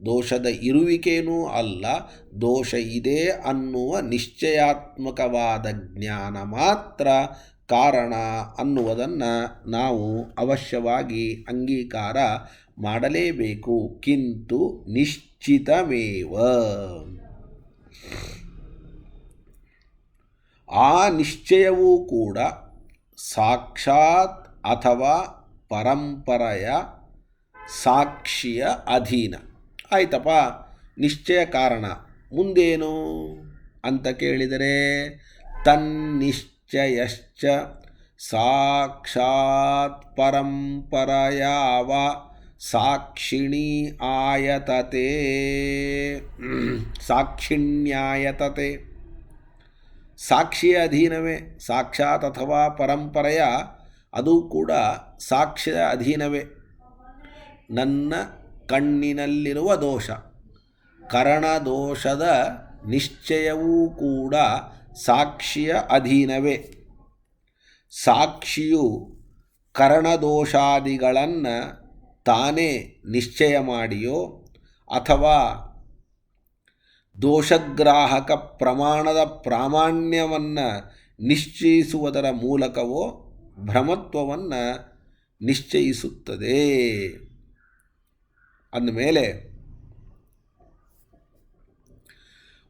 Speaker 1: ದೋಷದ ಇರುವಿಕೆಯೂ ಅಲ್ಲ, ದೋಷ ಇದೆ ಅನ್ನುವ ನಿಶ್ಚಯಾತ್ಮಕವಾದ ಜ್ಞಾನ ಮಾತ್ರ ಕಾರಣ ಅನ್ನುವುದನ್ನು ನಾವು ಅವಶ್ಯವಾಗಿ ಅಂಗೀಕಾರ ಮಾಡಲೇಬೇಕು. ಕಿಂತು ನಿಶ್ಚಿತಮೇವ, ಆ ನಿಶ್ಚಯವೂ ಕೂಡ ಸಾಕ್ಷಾತ್ ಅಥವಾ ಪರಂಪರೆಯ ಸಾಕ್ಷಿಯ ಅಧೀನ. ಆಯ್ತಪ್ಪ, ನಿಶ್ಚಯ ಕಾರಣ, ಮುಂದೇನು ಅಂತ ಕೇಳಿದರೆ ತನ್ನಿಶ್ಚಯಶ್ಚ ಸಾಕ್ಷಾತ್ ಪರಂಪರೆಯಾವ ಸಾಕ್ಷಿಣಿ ಆಯತತೆ, ಸಾಕ್ಷಿಣ್ಯಾಯತತೆ. ಸಾಕ್ಷಿಯ ಅಧೀನವೇ, ಸಾಕ್ಷಾತ್ ಅಥವಾ ಪರಂಪರೆಯ ಅದು ಕೂಡ ಸಾಕ್ಷ್ಯದ ಅಧೀನವೇ. ನನ್ನ ಕಣ್ಣಿನಲ್ಲಿರುವ ದೋಷ, ಕರಣದೋಷದ ನಿಶ್ಚಯವೂ ಕೂಡ ಸಾಕ್ಷಿಯ ಅಧೀನವೇ. ಸಾಕ್ಷಿಯು ಕರಣದೋಷಾದಿಗಳನ್ನು ತಾನೇ ನಿಶ್ಚಯ ಮಾಡಿಯೋ ಅಥವಾ ದೋಷಗ್ರಾಹಕ ಪ್ರಮಾಣದ ಪ್ರಾಮಾಣ್ಯವನ್ನು ನಿಶ್ಚಯಿಸುವುದರ ಮೂಲಕವೋ ಭ್ರಮತ್ವವನ್ನು ನಿಶ್ಚಯಿಸುತ್ತದೆ. ಅಂದಮೇಲೆ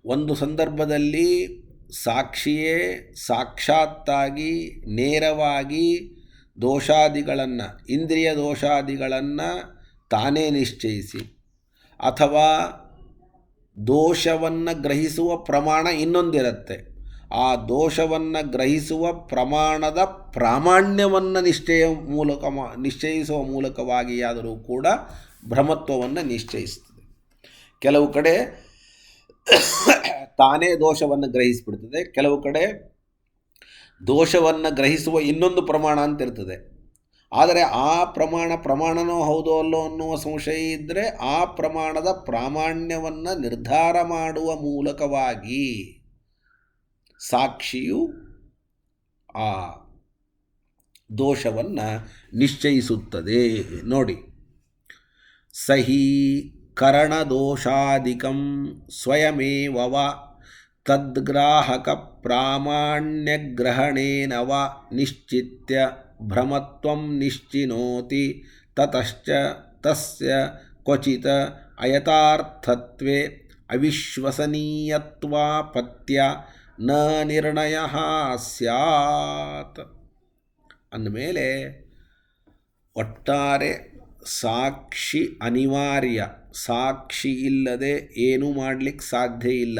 Speaker 1: ಒಂದು ಸಂದರ್ಭದಲ್ಲಿ ಸಾಕ್ಷಿಯೇ ಸಾಕ್ಷಾತ್ತಾಗಿ ನೇರವಾಗಿ ದೋಷಾದಿಗಳನ್ನು, ಇಂದ್ರಿಯ ದೋಷಾದಿಗಳನ್ನು ತಾನೇ ನಿಶ್ಚಯಿಸಿ, ಅಥವಾ ದೋಷವನ್ನು ಗ್ರಹಿಸುವ ಪ್ರಮಾಣ ಇನ್ನೊಂದಿರುತ್ತೆ, ಆ ದೋಷವನ್ನು ಗ್ರಹಿಸುವ ಪ್ರಮಾಣದ ಪ್ರಾಮಾಣ್ಯವನ್ನು ನಿಶ್ಚಯಿಸುವ ಮೂಲಕವಾಗಿಯಾದರೂ ಕೂಡ ಭ್ರಮತ್ವವನ್ನು ನಿಶ್ಚಯಿಸ್ತದೆ. ಕೆಲವು ಕಡೆ ತಾನೇ ದೋಷವನ್ನು ಗ್ರಹಿಸಿಬಿಡ್ತದೆ, ಕೆಲವು ಕಡೆ ದೋಷವನ್ನು ಗ್ರಹಿಸುವ ಇನ್ನೊಂದು ಪ್ರಮಾಣ ಅಂತ ಇರ್ತದೆ. ಆದರೆ ಆ ಪ್ರಮಾಣನೋ ಹೌದೋ ಅಲ್ಲೋ ಅನ್ನುವ ಸಂಶಯ ಇದ್ದರೆ ಆ ಪ್ರಮಾಣದ ಪ್ರಾಮಾಣ್ಯವನ್ನು ನಿರ್ಧಾರ ಮಾಡುವ ಮೂಲಕವಾಗಿ ಸಾಕ್ಷಿಯು ಆ ದೋಷವನ್ನು ನಿಶ್ಚಯಿಸುತ್ತದೆ. ನೋಡಿ, ಸಹಿ ಕರಣದೋಷಾದಿಕಂ ಸ್ವಯಮೇವ ತದ್ಗ್ರಾಹಕ ಪ್ರಾಮಾಣ್ಯಗ್ರಹಣೇನವ ನಿಶ್ಚಿತ್ಯ ಭ್ರಮತ್ವಂ ನಿಶ್ಚಿನೋತಿ ತತಶ್ಚ ತಸ್ಯ ಕ್ವಚಿತ್ ಅಯಥಾರ್ಥತ್ವೇ ಅವಿಶ್ವಸನೀಯತ್ವಾಪತ್ಯ ನ ನಿರ್ಣಯಃ ಸ್ಯಾತ್. ಅಂದಮೇಲೆ ಒಟ್ಟಾರೆ ಸಾಕ್ಷಿ ಅನಿವಾರ್ಯ, ಸಾಕ್ಷಿ ಇಲ್ಲದೆ ಏನೂ ಮಾಡಲಿಕ್ಕೆ ಸಾಧ್ಯ ಇಲ್ಲ.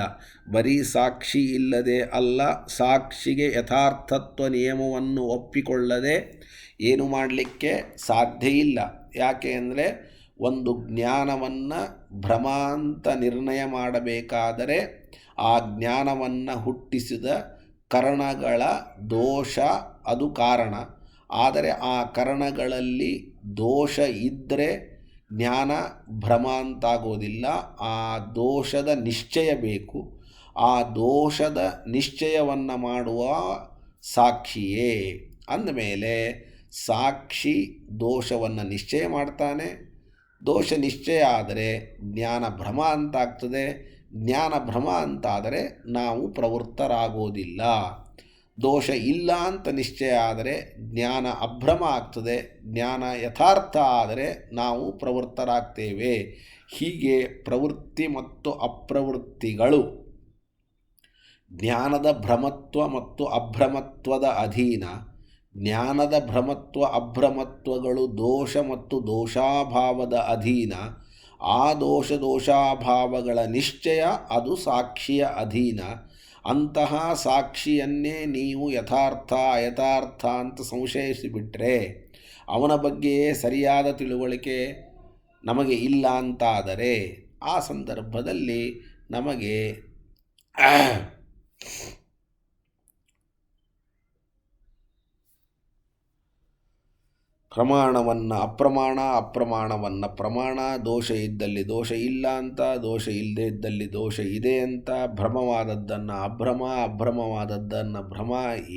Speaker 1: ಬರೀ ಸಾಕ್ಷಿ ಇಲ್ಲದೆ ಅಲ್ಲ, ಸಾಕ್ಷಿಗೆ ಯಥಾರ್ಥತ್ವ ನಿಯಮವನ್ನು ಒಪ್ಪಿಕೊಳ್ಳದೆ ಏನು ಮಾಡಲಿಕ್ಕೆ ಸಾಧ್ಯ ಇಲ್ಲ. ಯಾಕೆ ಅಂದರೆ ಒಂದು ಜ್ಞಾನವನ್ನು ಭ್ರಮಾಂತ ನಿರ್ಣಯ ಮಾಡಬೇಕಾದರೆ ಆ ಜ್ಞಾನವನ್ನು ಹುಟ್ಟಿಸಿದ ಕರಣಗಳ ದೋಷ ಅದು ಕಾರಣ. ಆದರೆ ಆ ಕರಣಗಳಲ್ಲಿ ದೋಷ ಇದ್ದರೆ ಜ್ಞಾನ ಭ್ರಮ ಅಂತಾಗೋದಿಲ್ಲ. ಆ ದೋಷದ ನಿಶ್ಚಯ ಬೇಕು. ಆ ದೋಷದ ನಿಶ್ಚಯವನ್ನು ಮಾಡುವ ಸಾಕ್ಷಿಯೇ. ಅಂದಮೇಲೆ ಸಾಕ್ಷಿ ದೋಷವನ್ನು ನಿಶ್ಚಯ ಮಾಡ್ತಾನೆ. ದೋಷ ನಿಶ್ಚಯ ಆದರೆ ಜ್ಞಾನ ಭ್ರಮ ಅಂತಾಗ್ತದೆ. ಜ್ಞಾನ ಭ್ರಮ ಅಂತಾದರೆ ನಾವು ಪ್ರವೃತ್ತರಾಗೋದಿಲ್ಲ. ದೋಷ ಇಲ್ಲ ಅಂತ ನಿಶ್ಚಯ ಆದರೆ ಜ್ಞಾನ ಅಭ್ರಮ ಆಗ್ತದೆ. ಜ್ಞಾನ ಯಥಾರ್ಥ ಆದರೆ ನಾವು ಪ್ರವೃತ್ತರಾಗ್ತೇವೆ. ಹೀಗೆ ಪ್ರವೃತ್ತಿ ಮತ್ತು ಅಪ್ರವೃತ್ತಿಗಳು ಜ್ಞಾನದ ಭ್ರಮತ್ವ ಮತ್ತು ಅಭ್ರಮತ್ವದ ಅಧೀನ. ಜ್ಞಾನದ ಭ್ರಮತ್ವ ಅಭ್ರಮತ್ವಗಳು ದೋಷ ಮತ್ತು ದೋಷಾಭಾವದ ಅಧೀನ. ಆ ದೋಷಾಭಾವಗಳ ನಿಶ್ಚಯ ಅದು ಸಾಕ್ಷಿಯ ಅಧೀನ. ಅಂತಹ ಸಾಕ್ಷಿಯನ್ನೇ ನೀವು ಯಥಾರ್ಥ ಅಯಥಾರ್ಥ ಅಂತ ಸಂಶಯಿಸಿಬಿಟ್ರೆ, ಅವನ ಬಗ್ಗೆಯೇ ಸರಿಯಾದ ತಿಳುವಳಿಕೆ ನಮಗೆ ಇಲ್ಲ ಅಂತಾದರೆ, ಆ ಸಂದರ್ಭದಲ್ಲಿ ನಮಗೆ ಪ್ರಮಾಣವನ್ನು ಅಪ್ರಮಾಣ, ಅಪ್ರಮಾಣವನ್ನು ಪ್ರಮಾಣ, ದೋಷ ಇದ್ದಲ್ಲಿ ದೋಷ ಇಲ್ಲ ಅಂತ, ದೋಷ ಇಲ್ಲದೇ ಇದ್ದಲ್ಲಿ ದೋಷ ಇದೆ ಅಂತ, ಭ್ರಮವಾದದ್ದನ್ನು ಅಭ್ರಮ, ಅಭ್ರಮವಾದದ್ದನ್ನು ಭ್ರಮ,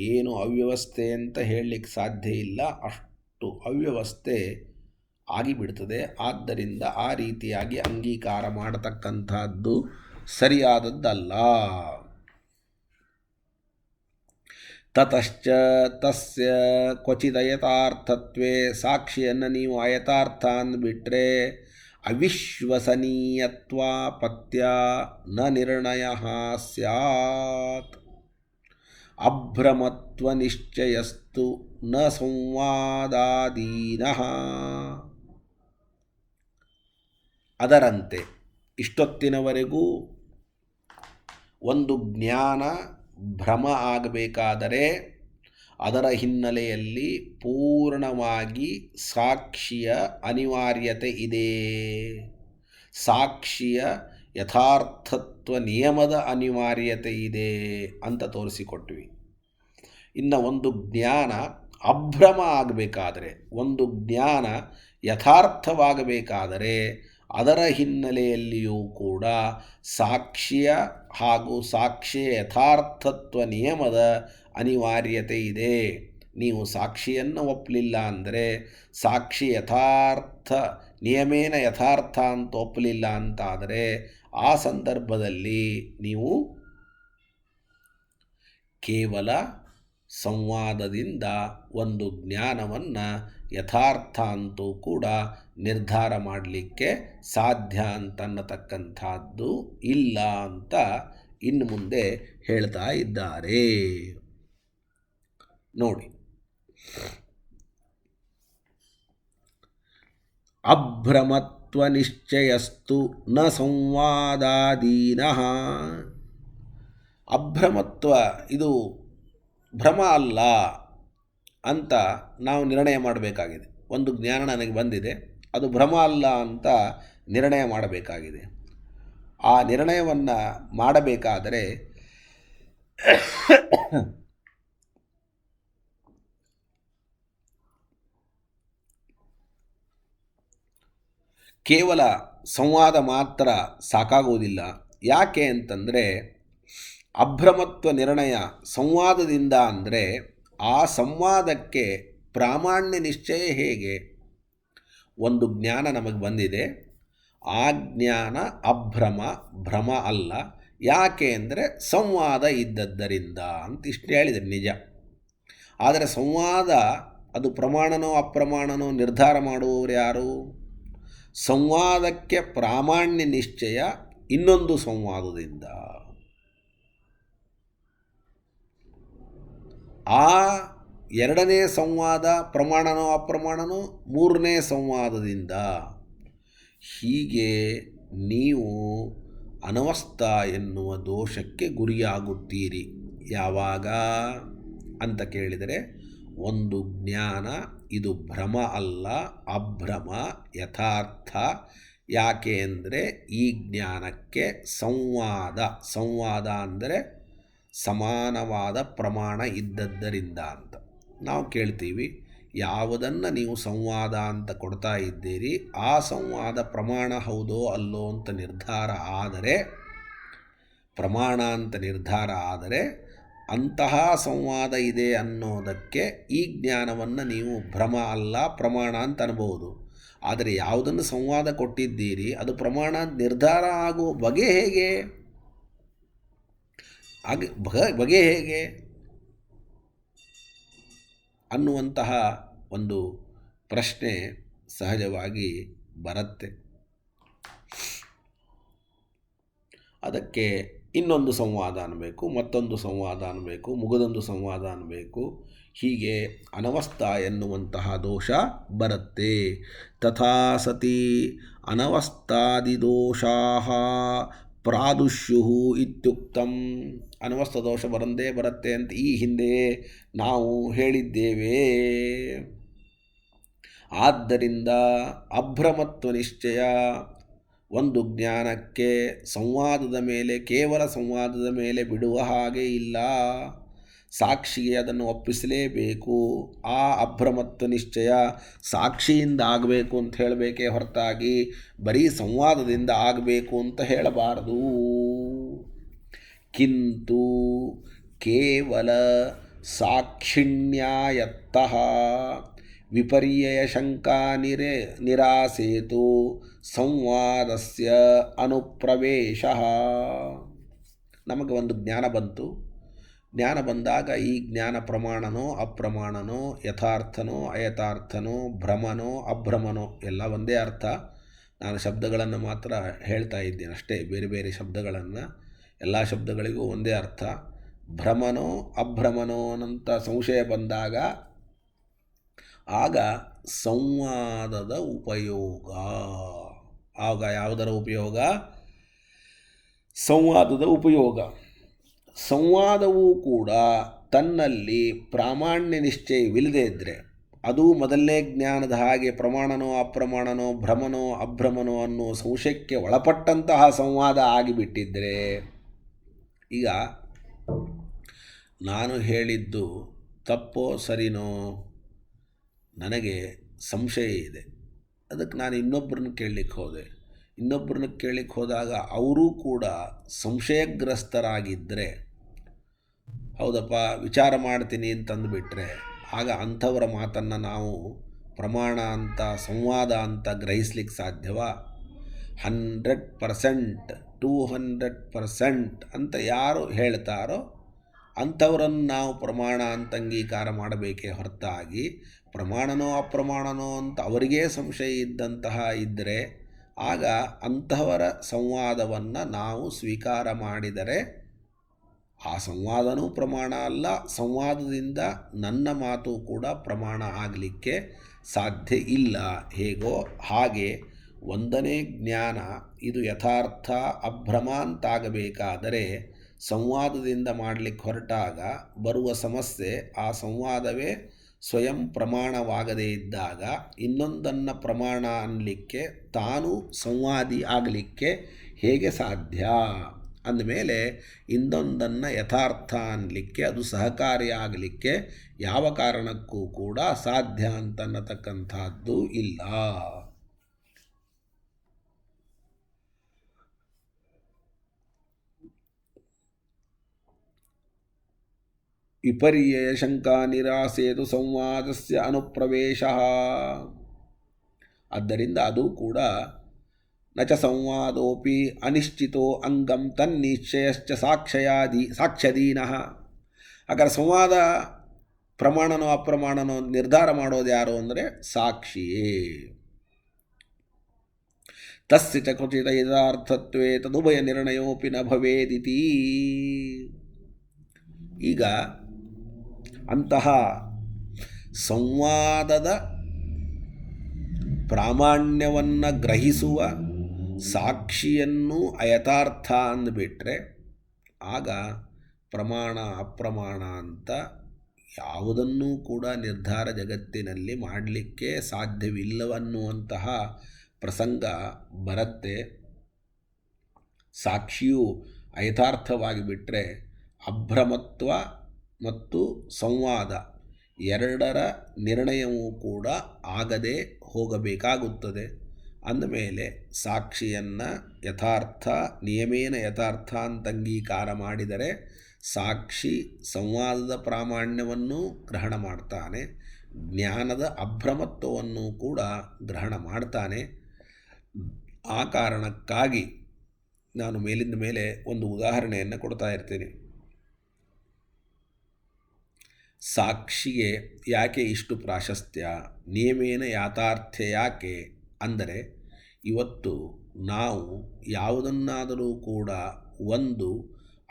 Speaker 1: ಏನು ಅವ್ಯವಸ್ಥೆ ಅಂತ ಹೇಳಲಿಕ್ಕೆ ಸಾಧ್ಯ ಇಲ್ಲ. ಅಷ್ಟು ಅವ್ಯವಸ್ಥೆ ಆಗಿಬಿಡ್ತದೆ. ಆದ್ದರಿಂದ ಆ ರೀತಿಯಾಗಿ ಅಂಗೀಕಾರ ಮಾಡತಕ್ಕಂಥದ್ದು ಸರಿಯಾದದ್ದಲ್ಲ. ತತಶ್ಚ ತಸ್ಯ ಕ್ವಚಿದಯಥಾರ್ಥತ್ವೇ, ಸಾಕ್ಷಿಯನ್ನು ನೀವು ಅಯಥಾರ್ಥ ಅಂದ್ಬಿಟ್ರೆ ಅವಿಶ್ವಸನೀಯತ್ವಾಪತ್ಯ ನ ನಿರ್ಣಯ ಸ್ಯಾತ್. ಅಭ್ರಮತ್ವನಿಶ್ಚಯಸ್ತು ನ ಸಂವಾದಾದೀನಃ. ಅದರಂತೆ ಇಷ್ಟೊತ್ತಿನವರೆಗೂ ಒಂದು ಜ್ಞಾನ ಭ್ರಮ ಆಗಬೇಕಾದರೆ ಅದರ ಹಿನ್ನೆಲೆಯಲ್ಲಿ ಪೂರ್ಣವಾಗಿ ಸಾಕ್ಷಿಯ ಅನಿವಾರ್ಯತೆ ಇದೆ, ಸಾಕ್ಷಿಯ ಯಥಾರ್ಥತ್ವ ನಿಯಮದ ಅನಿವಾರ್ಯತೆ ಇದೆ ಅಂತ ತೋರಿಸಿಕೊಟ್ವಿ. ಇನ್ನು ಒಂದು ಜ್ಞಾನ ಅಭ್ರಮ ಆಗಬೇಕಾದರೆ, ಒಂದು ಜ್ಞಾನ ಯಥಾರ್ಥವಾಗಬೇಕಾದರೆ ಅದರ ಹಿನ್ನೆಲೆಯಲ್ಲಿಯೂ ಕೂಡ ಸಾಕ್ಷ್ಯ ಹಾಗೂ ಸಾಕ್ಷ್ಯ ಯಥಾರ್ಥತ್ವ ನಿಯಮದ ಅನಿವಾರ್ಯತೆ ಇದೆ. ನೀವು ಸಾಕ್ಷಿಯನ್ನು ಒಪ್ಪಲಿಲ್ಲ ಅಂದರೆ, ಸಾಕ್ಷಿ ಯಥಾರ್ಥ ನಿಯಮೇನ ಯಥಾರ್ಥ ಅಂತ ಒಪ್ಪಲಿಲ್ಲ ಅಂತಾದರೆ, ಆ ಸಂದರ್ಭದಲ್ಲಿ ನೀವು ಕೇವಲ ಸಂವಾದದಿಂದ ಒಂದು ಜ್ಞಾನವನ್ನು ಯಥಾರ್ಥ ಅಂತೂ ಕೂಡ ನಿರ್ಧಾರ ಮಾಡಲಿಕ್ಕೆ ಸಾಧ್ಯ ಅಂತನ್ನತಕ್ಕಂಥದ್ದು ಇಲ್ಲ ಅಂತ ಇನ್ನು ಮುಂದೆ ಹೇಳ್ತಾ ಇದ್ದಾರೆ. ನೋಡಿ, ಅಭ್ರಮತ್ವ ನಿಶ್ಚಯಸ್ತು ನ ಸಂವಾದಾದೀನಃ. ಅಭ್ರಮತ್ವ ಇದು ಭ್ರಮ ಅಲ್ಲ ಅಂತ ನಾವು ನಿರ್ಣಯ ಮಾಡಬೇಕಾಗಿದೆ. ಒಂದು ಜ್ಞಾನ ನನಗೆ ಬಂದಿದೆ, ಅದು ಭ್ರಮ ಅಲ್ಲ ಅಂತ ನಿರ್ಣಯ ಮಾಡಬೇಕಾಗಿದೆ. ಆ ನಿರ್ಣಯವನ್ನು ಮಾಡಬೇಕಾದರೆ ಕೇವಲ ಸಂವಾದ ಮಾತ್ರ ಸಾಕಾಗುವುದಿಲ್ಲ. ಯಾಕೆ ಅಂತಂದರೆ, ಅಭ್ರಮತ್ವ ನಿರ್ಣಯ ಸಂವಾದದಿಂದ ಅಂದರೆ ಆ ಸಂವಾದಕ್ಕೆ ಪ್ರಾಮಾಣ್ಯ ನಿಶ್ಚಯ ಹೇಗೆ? ಒಂದು ಜ್ಞಾನ ನಮಗೆ ಬಂದಿದೆ, ಆ ಜ್ಞಾನ ಅಭ್ರಮ, ಭ್ರಮ ಅಲ್ಲ. ಯಾಕೆ ಅಂದರೆ ಸಂವಾದ ಇದ್ದದ್ದರಿಂದ ಅಂತ ಇಷ್ಟು ಹೇಳಿದರೆ ನಿಜ. ಆದರೆ ಸಂವಾದ ಅದು ಪ್ರಮಾಣನೋ ಅಪ್ರಮಾಣನೋ ನಿರ್ಧಾರ ಮಾಡುವವರು ಯಾರು? ಸಂವಾದಕ್ಕೆ ಪ್ರಾಮಾಣ್ಯ ನಿಶ್ಚಯ ಇನ್ನೊಂದು ಸಂವಾದದಿಂದ, ಆ ಎರಡನೇ ಸಂವಾದ ಪ್ರಮಾಣನೋ ಅಪ್ರಮಾಣನೋ ಮೂರನೇ ಸಂವಾದದಿಂದ. ಹೀಗೆ ನೀವು ಅನವಸ್ಥಾ ಎನ್ನುವ ದೋಷಕ್ಕೆ ಗುರಿಯಾಗುತ್ತೀರಿ. ಯಾವಾಗ ಅಂತ ಕೇಳಿದರೆ, ಒಂದು ಜ್ಞಾನ ಇದು ಭ್ರಮ ಅಲ್ಲ, ಅಭ್ರಮ, ಯಥಾರ್ಥ. ಯಾಕೆ ಅಂದರೆ ಈ ಜ್ಞಾನಕ್ಕೆ ಸಂವಾದ ಅಂದರೆ ಸಮಾನವಾದ ಪ್ರಮಾಣ ಇದ್ದದ್ದರಿಂದ ಅಂತ. ನಾವು ಕೇಳ್ತೀವಿ, ಯಾವುದನ್ನು ನೀವು ಸಂವಾದ ಅಂತ ಕೊಡ್ತಾ ಇದ್ದೀರಿ, ಆ ಸಂವಾದ ಪ್ರಮಾಣ ಹೌದೋ ಅಲ್ಲೋ ಅಂತ ನಿರ್ಧಾರ ಆದರೆ, ಪ್ರಮಾಣ ಅಂತ ನಿರ್ಧಾರ ಆದರೆ, ಅಂತಹ ಸಂವಾದ ಇದೆ ಅನ್ನೋದಕ್ಕೆ ಈ ಜ್ಞಾನವನ್ನು ನೀವು ಭ್ರಮ ಅಲ್ಲ ಪ್ರಮಾಣ ಅಂತ ಅನ್ಬೋದು. ಆದರೆ ಯಾವುದನ್ನು ಸಂವಾದ ಕೊಟ್ಟಿದ್ದೀರಿ ಅದು ಪ್ರಮಾಣ ನಿರ್ಧಾರ ಆಗುವ ಬಗೆ ಹೇಗೆ? ಬಗೆ ಹೇಗೆ ಅನ್ನುವಂತಹ ಒಂದು ಪ್ರಶ್ನೆ ಸಹಜವಾಗಿ ಬರುತ್ತೆ. ಅದಕ್ಕೆ ಇನ್ನೊಂದು ಸಂವಾದ ಅನ್ನಬೇಕು, ಮತ್ತೊಂದು ಸಂವಾದ ಅನ್ನಬೇಕು, ಮುಗದೊಂದು ಸಂವಾದ ಅನ್ನಬೇಕು. ಹೀಗೆ ಅನವಸ್ಥಾ ಎನ್ನುವಂತಹ ದೋಷ ಬರುತ್ತೆ. ತಥಾ ಸತಿ ಅನವಸ್ಥಾದಿದೋಷಾ ಪ್ರಾದುಷ್ಯು ಇತ್ಯುಕ್ತಂ. ಅನವಸ್ಥ ದೋಷ ಬರುತ್ತೆ ಅಂತ ಈ ಹಿಂದೆ ನಾವು ಹೇಳಿದ್ದೇವೆ. ಆದ್ದರಿಂದ ಅಭ್ರಮತ್ವ ನಿಶ್ಚಯ, ಒಂದು ಜ್ಞಾನಕ್ಕೆ ಸಂವಾದದ ಮೇಲೆ, ಕೇವಲ ಸಂವಾದದ ಮೇಲೆ ಬಿಡುವ ಹಾಗೆ ಇಲ್ಲ, ಸಾಕ್ಷಿಗೆ ಅದನ್ನು ಒಪ್ಪಿಸಲೇಬೇಕು. ಆ ಅಭ್ರಮತ್ವ ನಿಶ್ಚಯ ಸಾಕ್ಷಿಯಿಂದ ಆಗಬೇಕು ಅಂತ ಹೇಳಬೇಕೇ ಹೊರತಾಗಿ ಬರೀ ಸಂವಾದದಿಂದ ಆಗಬೇಕು ಅಂತ ಹೇಳಬಾರದು. ಕಿಂತು ಕೇವಲ ಸಾಕ್ಷಿಣ್ಯಾಯತ್ತಃ ವಿಪರ್ಯಯ ಶಂಕಾ ನಿರಾಸೇತು ಸಂವಾದಸ್ಯ ಅನುಪ್ರವೇಶ. ನಮಗೆ ಒಂದು ಜ್ಞಾನ ಬಂತು. ಜ್ಞಾನ ಬಂದಾಗ ಈ ಜ್ಞಾನ ಪ್ರಮಾಣನೋ ಅಪ್ರಮಾಣನೋ, ಯಥಾರ್ಥನೋ ಅಯಥಾರ್ಥನೋ, ಭ್ರಮನೋ ಅಭ್ರಮನೋ ಎಲ್ಲ ಒಂದೇ ಅರ್ಥ. ನಾನು ಶಬ್ದಗಳನ್ನು ಮಾತ್ರ ಹೇಳ್ತಾ ಇದ್ದೇನೆ ಅಷ್ಟೇ, ಬೇರೆ ಬೇರೆ ಶಬ್ದಗಳನ್ನು. ಎಲ್ಲ ಶಬ್ದಗಳಿಗೂ ಒಂದೇ ಅರ್ಥ. ಭ್ರಮನೋ ಅಭ್ರಮನೋ ಅಂತ ಸಂಶಯ ಬಂದಾಗ ಆಗ ಸಂವಾದದ ಉಪಯೋಗ. ಆಗ ಯಾವುದರ ಉಪಯೋಗ? ಸಂವಾದದ ಉಪಯೋಗ. ಸಂವಾದವೂ ಕೂಡ ತನ್ನಲ್ಲಿ ಪ್ರಾಮಾಣ್ಯ ನಿಶ್ಚಯವಿಲ್ಲದೆ ಇದ್ದರೆ, ಅದು ಮೊದಲನೇ ಜ್ಞಾನದ ಹಾಗೆ ಪ್ರಮಾಣನೋ ಅಪ್ರಮಾಣನೋ, ಭ್ರಮನೋ ಅಭ್ರಮನೋ ಅನ್ನೋ ಸಂಶಯಕ್ಕೆ ಒಳಪಟ್ಟಂತಹ ಸಂವಾದ ಆಗಿಬಿಟ್ಟಿದ್ದರೆ, ಈಗ ನಾನು ಹೇಳಿದ್ದು ತಪ್ಪೋ ಸರಿನೋ ನನಗೆ ಸಂಶಯ ಇದೆ, ಅದಕ್ಕೆ ನಾನು ಇನ್ನೊಬ್ಬರನ್ನ ಕೇಳಲಿಕ್ಕೆ ಹೋದೆ. ಇನ್ನೊಬ್ಬರನ್ನ ಕೇಳಲಿಕ್ಕೆ ಹೋದಾಗ ಅವರೂ ಕೂಡ ಸಂಶಯಗ್ರಸ್ತರಾಗಿದ್ದರೆ, ಹೌದಪ್ಪ ವಿಚಾರ ಮಾಡ್ತೀನಿ ಅಂತಂದುಬಿಟ್ರೆ, ಆಗ ಅಂಥವರ ಮಾತನ್ನು ನಾವು ಪ್ರಮಾಣ ಅಂತ, ಸಂವಾದ ಅಂತ ಗ್ರಹಿಸ್ಲಿಕ್ಕೆ ಸಾಧ್ಯವಾ? 100%, 200% ಅಂತ ಯಾರು ಹೇಳ್ತಾರೋ ಅಂಥವರನ್ನು ನಾವು ಪ್ರಮಾಣ ಅಂತ ಅಂಗೀಕಾರ ಮಾಡಬೇಕೇ ಹೊರತಾಗಿ ಪ್ರಮಾಣನೋ ಅಪ್ರಮಾಣನೋ ಅಂತ ಅವರಿಗೇ ಸಂಶಯ ಇದ್ದಂತಹ ಇದ್ದರೆ, ಆಗ ಅಂತಹವರ ಸಂವಾದವನ್ನು ನಾವು ಸ್ವೀಕಾರ ಮಾಡಿದರೆ ಆ ಸಂವಾದನೂ ಪ್ರಮಾಣ ಅಲ್ಲ, ಸಂವಾದದಿಂದ ನನ್ನ ಮಾತು ಕೂಡ ಪ್ರಮಾಣ ಆಗಲಿಕ್ಕೆ ಸಾಧ್ಯ ಇಲ್ಲ. ಹೇಗೋ ಹಾಗೆ ಒಂದನೇ ಜ್ಞಾನ ಇದು ಯಥಾರ್ಥ ಅಭ್ರಮ ಅಂತಾಗಬೇಕಾದರೆ ಸಂವಾದದಿಂದ ಮಾಡಲಿಕ್ಕೆ ಹೊರಟಾಗ ಬರುವ ಸಮಸ್ಯೆ, ಆ ಸಂವಾದವೇ ಸ್ವಯಂ ಪ್ರಮಾಣವಾಗದೇ ಇದ್ದಾಗ ಇನ್ನೊಂದನ್ನು ಪ್ರಮಾಣ ಅನ್ನಲಿಕ್ಕೆ, ತಾನು ಸಂವಾದಿ ಆಗಲಿಕ್ಕೆ ಹೇಗೆ ಸಾಧ್ಯ ಅಂದಮೇಲೆ ಇನ್ನೊಂದನ್ನು ಯಥಾರ್ಥ ಅನ್ನಲಿಕ್ಕೆ, ಅದು ಸಹಕಾರಿಯಾಗಲಿಕ್ಕೆ ಯಾವ ಕಾರಣಕ್ಕೂ ಕೂಡ ಸಾಧ್ಯ ಅಂತನ್ನತಕ್ಕಂಥದ್ದು ಇಲ್ಲ. ವಿಪರ್ಯಯ ಶಂಕಾ ನಿರಾಸೇತು ಸಂವಾದಸ್ಯ ಅನುಪ್ರವೇಶ. ಆದ್ದರಿಂದ ಅದು ಕೂಡ ನಚ ಸಂವಾದೋಪಿ ಅನಿಶ್ಚಿತೋ ಅಂಗಂ ತನ್ನಿಶ್ಚಯಶ್ಚ ಸಾಕ್ಷ್ಯದೀನಃ. ಹಾಗಾದ್ರೆ ಸಂವಾದ ಪ್ರಮಾಣನೋ ಅಪ್ರಮಾಣನೋ ನಿರ್ಧಾರ ಮಾಡೋದು ಯಾರು ಅಂದರೆ ಸಾಕ್ಷಿಯೇ. ತಸ್ಯ ಚ ಕ್ವಚಿತ್ ಯಥಾರ್ಥತ್ವೇ ತದುಭಯ ನಿರ್ಣಯೋಪಿ ನ ಭವೇದಿತಿ. ಈಗ ಅಂತಹ ಸಂವಾದದ ಪ್ರಾಮಾಣ್ಯವನ್ನು ಗ್ರಹಿಸುವ ಸಾಕ್ಷಿಯನ್ನು ಅಯಥಾರ್ಥ ಅಂದುಬಿಟ್ರೆ, ಆಗ ಪ್ರಮಾಣ ಅಪ್ರಮಾಣ ಅಂತ ಯಾವುದನ್ನೂ ಕೂಡ ನಿರ್ಧಾರ ಜಗತ್ತಿನಲ್ಲಿ ಮಾಡಲಿಕ್ಕೆ ಸಾಧ್ಯವಿಲ್ಲವನ್ನುವಂತಹ ಪ್ರಸಂಗ ಬರುತ್ತೆ. ಸಾಕ್ಷಿಯು ಅಯಥಾರ್ಥವಾಗಿ ಬಿಟ್ಟರೆ ಅಭ್ರಮತ್ವ ಮತ್ತು ಸಂವಾದ ಎರಡರ ನಿರ್ಣಯವೂ ಕೂಡ ಆಗದೆ ಹೋಗಬೇಕಾಗುತ್ತದೆ. ಅಂದಮೇಲೆ ಸಾಕ್ಷಿಯನ್ನು ಯಥಾರ್ಥ ನಿಯಮೇನ ಯಥಾರ್ಥ ಅಂತ ಅಂಗೀಕಾರ ಮಾಡಿದರೆ ಸಾಕ್ಷಿ ಸಂವಾದದ ಪ್ರಾಮಾಣ್ಯವನ್ನು ಗ್ರಹಣ ಮಾಡ್ತಾನೆ, ಜ್ಞಾನದ ಅಭ್ರಮತ್ವವನ್ನು ಕೂಡ ಗ್ರಹಣ ಮಾಡ್ತಾನೆ. ಆ ಕಾರಣಕ್ಕಾಗಿ ನಾನು ಮೇಲಿಂದ ಮೇಲೆ ಒಂದು ಉದಾಹರಣೆಯನ್ನು ಕೊಡ್ತಾ ಇರ್ತೀನಿ. ಸಾಕ್ಷಿಗೆ ಯಾಕೆ ಇಷ್ಟು ಪ್ರಾಶಸ್ತ್ಯ, ನಿಯಮೇನ ಯಾಥಾರ್ಥ್ಯ ಯಾಕೆ ಅಂದರೆ, ಇವತ್ತು ನಾವು ಯಾವುದನ್ನಾದರೂ ಕೂಡ ಒಂದು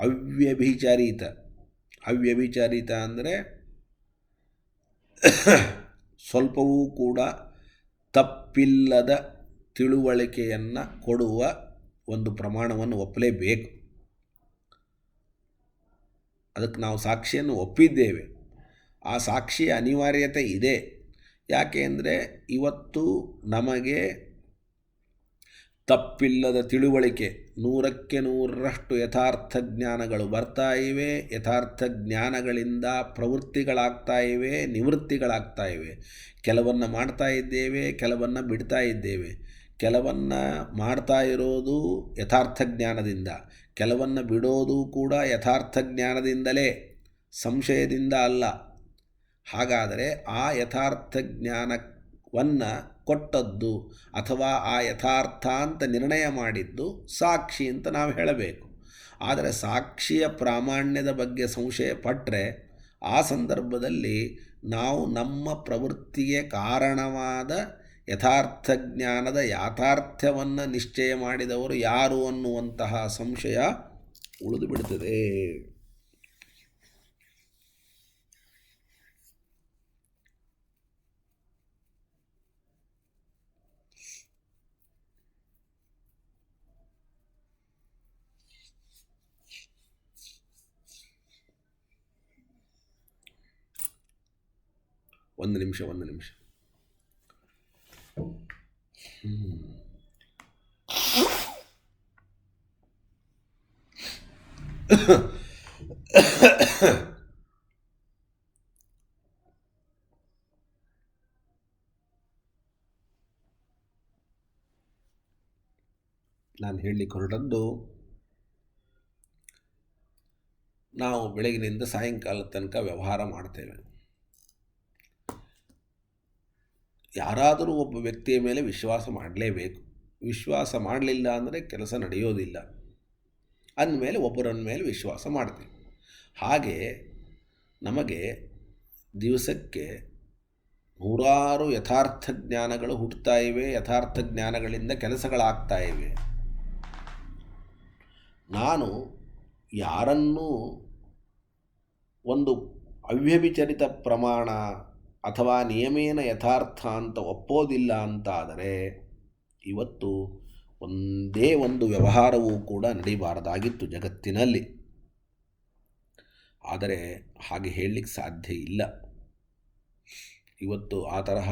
Speaker 1: ಅವ್ಯಭಿಚರಿತ. ಅವ್ಯಭಿಚರಿತ ಅಂದರೆ ಸ್ವಲ್ಪವೂ ಕೂಡ ತಪ್ಪಿಲ್ಲದ ತಿಳುವಳಿಕೆಯನ್ನು ಕೊಡುವ ಒಂದು ಪ್ರಮಾಣವನ್ನು ಒಪ್ಪಲೇಬೇಕು. ಅದಕ್ಕೆ ನಾವು ಸಾಕ್ಷಿಯನ್ನು ಒಪ್ಪಿದ್ದೇವೆ. ಆ ಸಾಕ್ಷಿಯ ಅನಿವಾರ್ಯತೆ ಇದೆ. ಯಾಕೆ ಅಂದರೆ ಇವತ್ತು ನಮಗೆ ತಪ್ಪಿಲ್ಲದ ತಿಳುವಳಿಕೆ 100ಕ್ಕೆ 100ರಷ್ಟು ಯಥಾರ್ಥ ಜ್ಞಾನಗಳು ಬರ್ತಾ ಇವೆ. ಯಥಾರ್ಥ ಜ್ಞಾನಗಳಿಂದ ಪ್ರವೃತ್ತಿಗಳಾಗ್ತಾ ಇವೆ, ನಿವೃತ್ತಿಗಳಾಗ್ತಾ ಇವೆ. ಕೆಲವನ್ನು ಮಾಡ್ತಾ ಇದ್ದೇವೆ, ಕೆಲವನ್ನು ಬಿಡ್ತಾ ಇದ್ದೇವೆ. ಕೆಲವನ್ನು ಮಾಡ್ತಾ ಇರೋದು ಯಥಾರ್ಥ ಜ್ಞಾನದಿಂದ, ಕೆಲವನ್ನು ಬಿಡೋದು ಕೂಡ ಯಥಾರ್ಥ ಜ್ಞಾನದಿಂದಲೇ, ಸಂಶಯದಿಂದ ಅಲ್ಲ. ಹಾಗಾದರೆ ಆ ಯಥಾರ್ಥ ಜ್ಞಾನವನ್ನು ಕೊಟ್ಟದ್ದು ಅಥವಾ ಆ ಯಥಾರ್ಥ ಅಂತ ನಿರ್ಣಯ ಮಾಡಿದ್ದು ಸಾಕ್ಷಿ ಅಂತ ನಾವು ಹೇಳಬೇಕು. ಆದರೆ ಸಾಕ್ಷಿಯ ಪ್ರಾಮಾಣ್ಯದ ಬಗ್ಗೆ ಸಂಶಯ ಪಟ್ಟರೆ ಆ ಸಂದರ್ಭದಲ್ಲಿ ನಾವು ನಮ್ಮ ಪ್ರವೃತ್ತಿಗೆ ಕಾರಣವಾದ ಯಥಾರ್ಥ ಜ್ಞಾನದ ಯಾಥಾರ್ಥ್ಯವನ್ನು ನಿಶ್ಚಯ ಮಾಡಿದವರು ಯಾರು ಅನ್ನುವಂತಹ ಸಂಶಯ ಉಳಿದು ಬಿಡುತ್ತದೆ. ಒಂದು ನಿಮಿಷ ನಾನು ಹೇಳಲಿಕ್ಕೆ ಹೊರಟದ್ದು, ನಾವು ಬೆಳಗಿನಿಂದ ಸಾಯಂಕಾಲದ ತನಕ ವ್ಯವಹಾರ ಮಾಡ್ತೇವೆ. ಯಾರಾದರೂ ಒಬ್ಬ ವ್ಯಕ್ತಿಯ ಮೇಲೆ ವಿಶ್ವಾಸ ಮಾಡಲೇಬೇಕು. ವಿಶ್ವಾಸ ಮಾಡಲಿಲ್ಲ ಅಂದರೆ ಕೆಲಸ ನಡೆಯೋದಿಲ್ಲ. ಅಂದಮೇಲೆ ಒಬ್ಬರನ್ನ ಮೇಲೆ ವಿಶ್ವಾಸ ಮಾಡ್ತೀವಿ. ಹಾಗೆ ನಮಗೆ ದಿವಸಕ್ಕೆ ನೂರಾರು ಯಥಾರ್ಥ ಜ್ಞಾನಗಳು ಹುಟ್ಟುತ್ತಾ ಇವೆ. ಯಥಾರ್ಥ ಜ್ಞಾನಗಳಿಂದ ಕೆಲಸಗಳಾಗ್ತಾ ಇವೆ. ನಾನು ಯಾರನ್ನೂ ಒಂದು ಅವ್ಯಭಿಚರಿತ ಪ್ರಮಾಣ ಅಥವಾ ನಿಯಮೇನ ಯಥಾರ್ಥ ಅಂತ ಒಪ್ಪೋದಿಲ್ಲ ಅಂತಾದರೆ ಇವತ್ತು ಒಂದೇ ಒಂದು ವ್ಯವಹಾರವೂ ಕೂಡ ನಡೀಬಾರದಾಗಿತ್ತು ಜಗತ್ತಿನಲ್ಲಿ. ಆದರೆ ಹಾಗೆ ಹೇಳಲಿಕ್ಕೆ ಸಾಧ್ಯ ಇಲ್ಲ. ಇವತ್ತು ಆ ತರಹ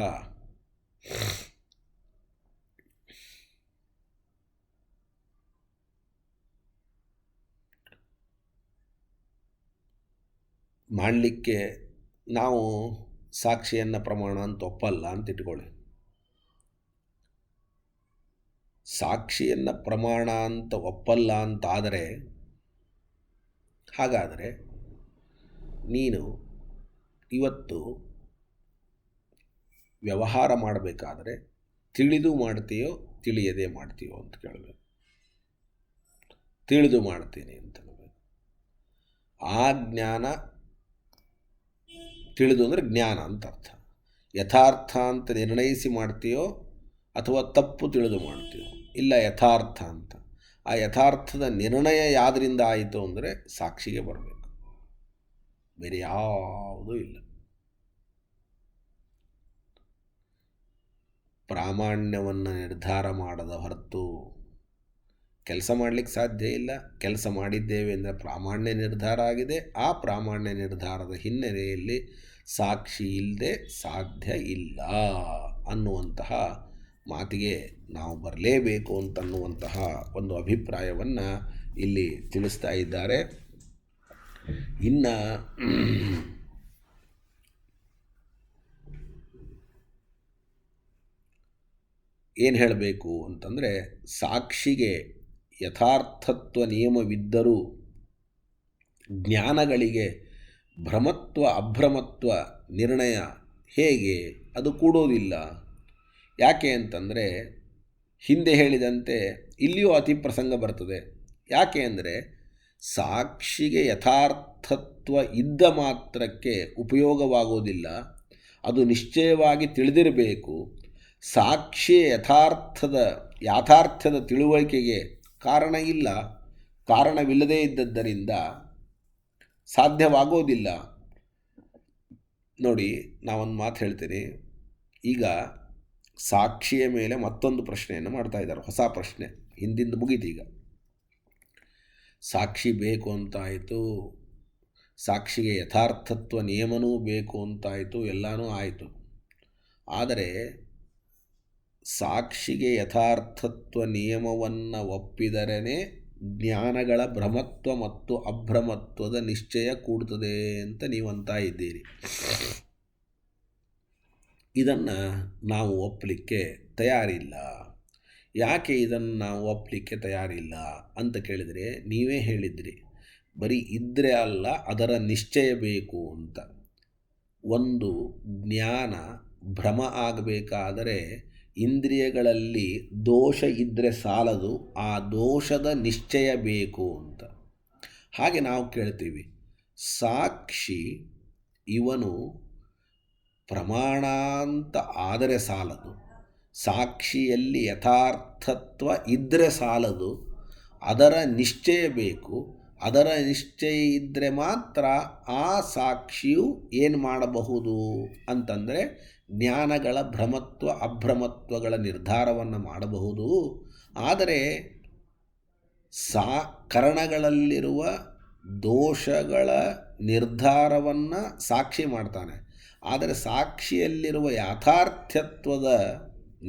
Speaker 1: ಮಾಡಲಿಕ್ಕೆ ನಾವು ಸಾಕ್ಷಿಯನ್ನು ಪ್ರಮಾಣ ಅಂತ ಒಪ್ಪಲ್ಲ ಅಂತ ಇಟ್ಕೊಳ್ಳಿ. ಸಾಕ್ಷಿಯನ್ನು ಪ್ರಮಾಣ ಅಂತ ಒಪ್ಪಲ್ಲ ಅಂತಾದರೆ ಹಾಗಾದರೆ ನೀನು ಇವತ್ತು ವ್ಯವಹಾರ ಮಾಡಬೇಕಾದರೆ ತಿಳಿದು ಮಾಡ್ತೀಯೋ ತಿಳಿಯದೇ ಮಾಡ್ತೀಯೋ ಅಂತ ಕೇಳಬೇಕು. ತಿಳಿದು ಮಾಡ್ತೀನಿ ಅಂತ ಹೇಳಬೇಕು. ಆ ಜ್ಞಾನ, ತಿಳಿದು ಅಂದರೆ ಜ್ಞಾನ ಅಂತ ಅರ್ಥ. ಯಥಾರ್ಥ ಅಂತ ನಿರ್ಣಯಿಸಿ ಮಾಡ್ತೀಯೋ ಅಥವಾ ತಪ್ಪು ತಿಳಿದು ಮಾಡ್ತೀಯೋ, ಇಲ್ಲ ಯಥಾರ್ಥ ಅಂತ. ಆ ಯಥಾರ್ಥದ ನಿರ್ಣಯ ಯಾವುದರಿಂದ ಆಯಿತು ಅಂದರೆ ಸಾಕ್ಷಿಗೆ ಬರಬೇಕು, ಬೇರೆ ಯಾವುದೂ ಇಲ್ಲ. ಪ್ರಾಮಾಣ್ಯವನ್ನು ನಿರ್ಧಾರ ಮಾಡದ ಹೊರತು ಕೆಲಸ ಮಾಡಲಿಕ್ಕೆ ಸಾಧ್ಯ ಇಲ್ಲ. ಕೆಲಸ ಮಾಡಿದ್ದೇವೆ ಅಂದರೆ ಪ್ರಾಮಾಣ್ಯ ನಿರ್ಧಾರ ಆಗಿದೆ. ಆ ಪ್ರಾಮಾಣ್ಯ ನಿರ್ಧಾರದ ಹಿನ್ನೆಲೆಯಲ್ಲಿ ಸಾಕ್ಷಿ ಇಲ್ಲದೆ ಸಾಧ್ಯ ಇಲ್ಲ ಅನ್ನುವಂತಹ ಮಾತಿಗೆ ನಾವು ಬರಲೇಬೇಕು ಅಂತನ್ನುವಂತಹ ಒಂದು ಅಭಿಪ್ರಾಯವನ್ನು ಇಲ್ಲಿ ತಿಳಿಸ್ತಾ ಇದ್ದಾರೆ. ಇನ್ನು ಏನು ಹೇಳಬೇಕು ಅಂತಂದರೆ, ಸಾಕ್ಷಿಗೆ ಯಥಾರ್ಥತ್ವ ನಿಯಮವಿದ್ದರೂ ಜ್ಞಾನಗಳಿಗೆ ಭ್ರಮತ್ವ ಅಭ್ರಮತ್ವ ನಿರ್ಣಯ ಹೇಗೆ, ಅದು ಕೂಡೋದಿಲ್ಲ. ಯಾಕೆ ಅಂತಂದರೆ ಹಿಂದೆ ಹೇಳಿದಂತೆ ಇಲ್ಲಿಯೂ ಅತಿ ಪ್ರಸಂಗ ಬರ್ತದೆ. ಯಾಕೆ ಅಂದರೆ ಸಾಕ್ಷಿಗೆ ಯಥಾರ್ಥತ್ವ ಇದ್ದ ಮಾತ್ರಕ್ಕೆ ಉಪಯೋಗವಾಗೋದಿಲ್ಲ, ಅದು ನಿಶ್ಚಯವಾಗಿ ತಿಳಿದಿರಬೇಕು. ಸಾಕ್ಷಿಯ ಯಾಥಾರ್ಥ್ಯದ ತಿಳುವಳಿಕೆಗೆ ಕಾರಣ ಇಲ್ಲ. ಕಾರಣವಿಲ್ಲದೇ ಇದ್ದದ್ದರಿಂದ ಸಾಧ್ಯವಾಗೋದಿಲ್ಲ. ನೋಡಿ, ನಾವೊಂದು ಮಾತು ಹೇಳ್ತೀನಿ. ಈಗ ಸಾಕ್ಷಿಯ ಮೇಲೆ ಮತ್ತೊಂದು ಪ್ರಶ್ನೆಯನ್ನು ಮಾಡ್ತಾ ಇದ್ದಾರೆ, ಹೊಸ ಪ್ರಶ್ನೆ. ಹಿಂದಿಂದ ಮುಗೀತೀಗ. ಸಾಕ್ಷಿ ಬೇಕು ಅಂತಾಯಿತು, ಸಾಕ್ಷಿಗೆ ಯಥಾರ್ಥತ್ವ ನಿಯಮನೂ ಬೇಕು ಅಂತಾಯಿತು, ಎಲ್ಲನೂ ಆಯಿತು. ಆದರೆ ಸಾಕ್ಷಿಗೆ ಯಥಾರ್ಥತ್ವ ನಿಯಮವನ್ನು ಒಪ್ಪಿದರೇ ಜ್ಞಾನಗಳ ಭ್ರಮತ್ವ ಮತ್ತು ಅಭ್ರಮತ್ವದ ನಿಶ್ಚಯ ಕೂಡುತ್ತದೆ ಅಂತ ನೀವಂತ ಇದ್ದೀರಿ. ಇದನ್ನು ನಾವು ಒಪ್ಪಲಿಕ್ಕೆ ತಯಾರಿಲ್ಲ. ಯಾಕೆ ಇದನ್ನು ನಾವು ಒಪ್ಪಲಿಕ್ಕೆ ತಯಾರಿಲ್ಲ ಅಂತ ಕೇಳಿದರೆ, ನೀವೇ ಹೇಳಿದ್ರಿ ಬರೀ ಇದ್ದರೆ ಅಲ್ಲ, ಅದರ ನಿಶ್ಚಯ ಬೇಕು ಅಂತ. ಒಂದು ಜ್ಞಾನ ಭ್ರಮ ಆಗಬೇಕಾದರೆ ಇಂದ್ರಿಯಗಳಲ್ಲಿ ದೋಷ ಇದ್ದರೆ ಸಾಲದು, ಆ ದೋಷದ ನಿಶ್ಚಯ ಬೇಕು ಅಂತ. ಹಾಗೆ ನಾವು ಕೇಳ್ತೀವಿ, ಸಾಕ್ಷಿ ಇವನು ಪ್ರಮಾಣ ಅಂತ ಆದರೆ ಸಾಲದು, ಸಾಕ್ಷಿಯಲ್ಲಿ ಯಥಾರ್ಥತ್ವ ಇದ್ದರೆ ಸಾಲದು, ಅದರ ನಿಶ್ಚಯ ಬೇಕು. ಅದರ ನಿಶ್ಚಯ ಇದ್ದರೆ ಮಾತ್ರ ಆ ಸಾಕ್ಷಿಯು ಏನು ಮಾಡಬಹುದು ಅಂತಂದರೆ ಜ್ಞಾನಗಳ ಭ್ರಮತ್ವ ಅಭ್ರಮತ್ವಗಳ ನಿರ್ಧಾರವನ್ನು ಮಾಡಬಹುದು. ಆದರೆ ಕರಣಗಳಲ್ಲಿರುವ ದೋಷಗಳ ನಿರ್ಧಾರವನ್ನು ಸಾಕ್ಷಿ ಮಾಡ್ತಾನೆ. ಆದರೆ ಸಾಕ್ಷಿಯಲ್ಲಿರುವ ಯಾಥಾರ್ಥ್ಯತ್ವದ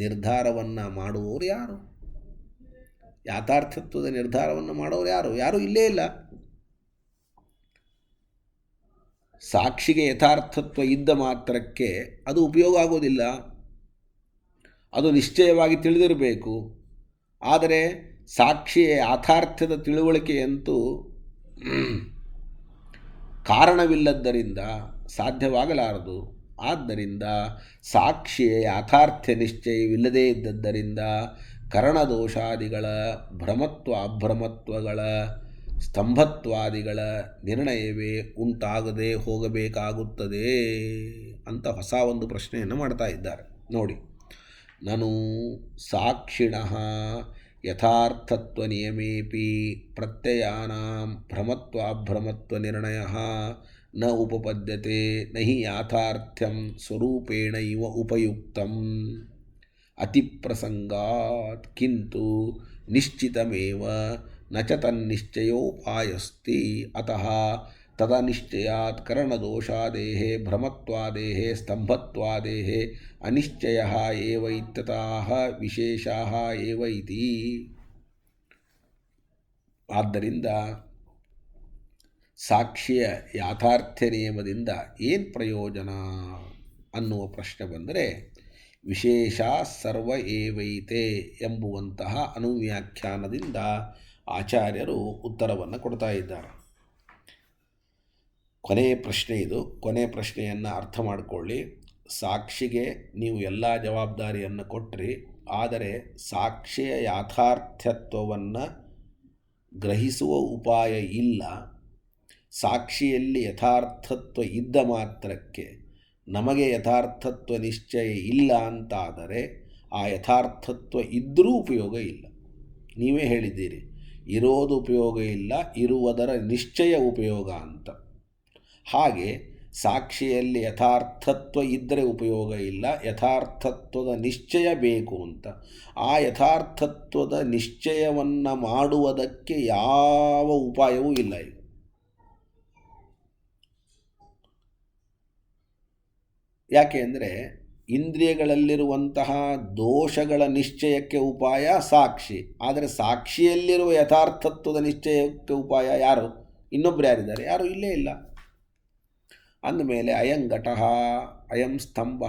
Speaker 1: ನಿರ್ಧಾರವನ್ನು ಮಾಡುವವರು ಯಾರು? ಯಾಥಾರ್ಥತ್ವದ ನಿರ್ಧಾರವನ್ನು ಮಾಡೋರು ಯಾರು? ಯಾರೂ ಇಲ್ಲೇ ಇಲ್ಲ. ಸಾಕ್ಷಿಗೆ ಯಥಾರ್ಥತ್ವ ಇದ್ದ ಮಾತ್ರಕ್ಕೆ ಅದು ಉಪಯೋಗ ಆಗೋದಿಲ್ಲ. ಅದು ನಿಶ್ಚಯವಾಗಿ ತಿಳಿದಿರಬೇಕು. ಆದರೆ ಸಾಕ್ಷಿಯ ಯಾಥಾರ್ಥ್ಯದ ತಿಳುವಳಿಕೆಯಂತೂ ಕಾರಣವಿಲ್ಲದ್ದರಿಂದ ಸಾಧ್ಯವಾಗಲಾರದು. ಆದ್ದರಿಂದ ಸಾಕ್ಷಿಯ ಯಾಥಾರ್ಥ್ಯ ನಿಶ್ಚಯವಿಲ್ಲದೇ ಇದ್ದದ್ದರಿಂದ ಕರಣದೋಷಾದಿಗಳ ಭ್ರಮತ್ವ ಅಭ್ರಮತ್ವಗಳ ಸ್ತಂಭತ್ವಾದಿಗಳ ನಿರ್ಣಯವೇ ಉಂಟಾಗದೆ ಹೋಗಬೇಕಾಗುತ್ತದೆ ಅಂತ ಹೊಸ ಒಂದು ಪ್ರಶ್ನೆಯನ್ನು ಮಾಡ್ತಾ ಇದ್ದಾರೆ. ನೋಡಿ, ನನು ಸಾಕ್ಷಿಣಃ ಯಥಾರ್ಥತ್ವ ನಿಯಮೇಪಿ ಪ್ರತ್ಯಯಾನಾಂ ಭ್ರಮತ್ವಾಭ್ರಮತ್ವ ನಿರ್ಣಯಃ ನ ಉಪಪದ್ಯತೆ ನಹಿ ಯಾಥಾರ್ಥ್ಯಂ ಸ್ವರೂಪೇಣ ಇವ ಉಪಯುಕ್ತಂ ಅತಿಪ್ರಸಂಗಾತ್ ಕಿಂತು ನಿಶ್ಚಿತಮೇವ ನ ಚ ತನ್ನಿಶ್ಚಯೋಪಾಯಸ್ತಿ ಅತಃ ತದನಿಶ್ಚಯಾತ್ ಕರಣದೋಷಾದೇಃ ಭ್ರಮತ್ವಾದೇಃ ಸ್ತಂಭತ್ವಾದೇಃ ಅನಿಶ್ಚಯಃ ಏವ ಇತ್ಯತಃ ವಿಶೇಷಃ ಏವ ಇತಿ. ಆದ್ದರಿಂದ ಸಾಕ್ಷಿಯ ಯಾಥಾರ್ಥ್ಯ ನಿಯಮದಿಂದ ಏನು ಪ್ರಯೋಜನ ಅನ್ನುವ ಪ್ರಶ್ನೆ ಬಂದರೆ, ವಿಶೇಷ ಸರ್ವ ಏವೈತೆ ಎಂಬುವಂತಹ ಅನುವ್ಯಾಖ್ಯಾನದಿಂದ ಆಚಾರ್ಯರು ಉತ್ತರವನ್ನು ಕೊಡ್ತಾ ಇದ್ದಾರೆ. ಕೊನೆಯ ಪ್ರಶ್ನೆ ಇದು. ಕೊನೆಯ ಪ್ರಶ್ನೆಯನ್ನು ಅರ್ಥ ಮಾಡಿಕೊಳ್ಳಿ. ಸಾಕ್ಷಿಗೆ ನೀವು ಎಲ್ಲ ಜವಾಬ್ದಾರಿಯನ್ನು ಕೊಟ್ಟರೆ, ಆದರೆ ಸಾಕ್ಷಿಯ ಯಾಥಾರ್ಥ್ಯತ್ವವನ್ನು ಗ್ರಹಿಸುವ ಉಪಾಯ ಇಲ್ಲ. ಸಾಕ್ಷಿಯಲ್ಲಿ ಯಥಾರ್ಥತ್ವ ಇದ್ದ ಮಾತ್ರಕ್ಕೆ ನಮಗೆ ಯಥಾರ್ಥತ್ವ ನಿಶ್ಚಯ ಇಲ್ಲ ಅಂತಾದರೆ ಆ ಯಥಾರ್ಥತ್ವ ಇದ್ದರೂ ಉಪಯೋಗ ಇಲ್ಲ. ನೀವೇ ಹೇಳಿದ್ದೀರಿ, ಇರೋದು ಉಪಯೋಗ ಇಲ್ಲ, ಇರುವುದರ ನಿಶ್ಚಯ ಉಪಯೋಗ ಅಂತ. ಹಾಗೆ ಸಾಕ್ಷಿಯಲ್ಲಿ ಯಥಾರ್ಥತ್ವ ಇದ್ದರೆ ಉಪಯೋಗ ಇಲ್ಲ, ಯಥಾರ್ಥತ್ವದ ನಿಶ್ಚಯ ಬೇಕು ಅಂತ. ಆ ಯಥಾರ್ಥತ್ವದ ನಿಶ್ಚಯವನ್ನು ಮಾಡುವುದಕ್ಕೆ ಯಾವ ಉಪಾಯವೂ ಇಲ್ಲ. ಈಗ ಯಾಕೆ ಅಂದರೆ ಇಂದ್ರಿಯಗಳಲ್ಲಿರುವಂತಹ ದೋಷಗಳ ನಿಶ್ಚಯಕ್ಕೆ ಉಪಾಯ ಸಾಕ್ಷಿ. ಆದರೆ ಸಾಕ್ಷಿಯಲ್ಲಿರುವ ಯಥಾರ್ಥತ್ವದ ನಿಶ್ಚಯಕ್ಕೆ ಉಪಾಯ ಯಾರು? ಇನ್ನೊಬ್ಬರು ಯಾರಿದ್ದಾರೆ? ಯಾರೂ ಇಲ್ಲೇ ಇಲ್ಲ. ಅಂದಮೇಲೆ ಅಯಂ ಘಟಃ ಅಯಂ ಸ್ತಂಭ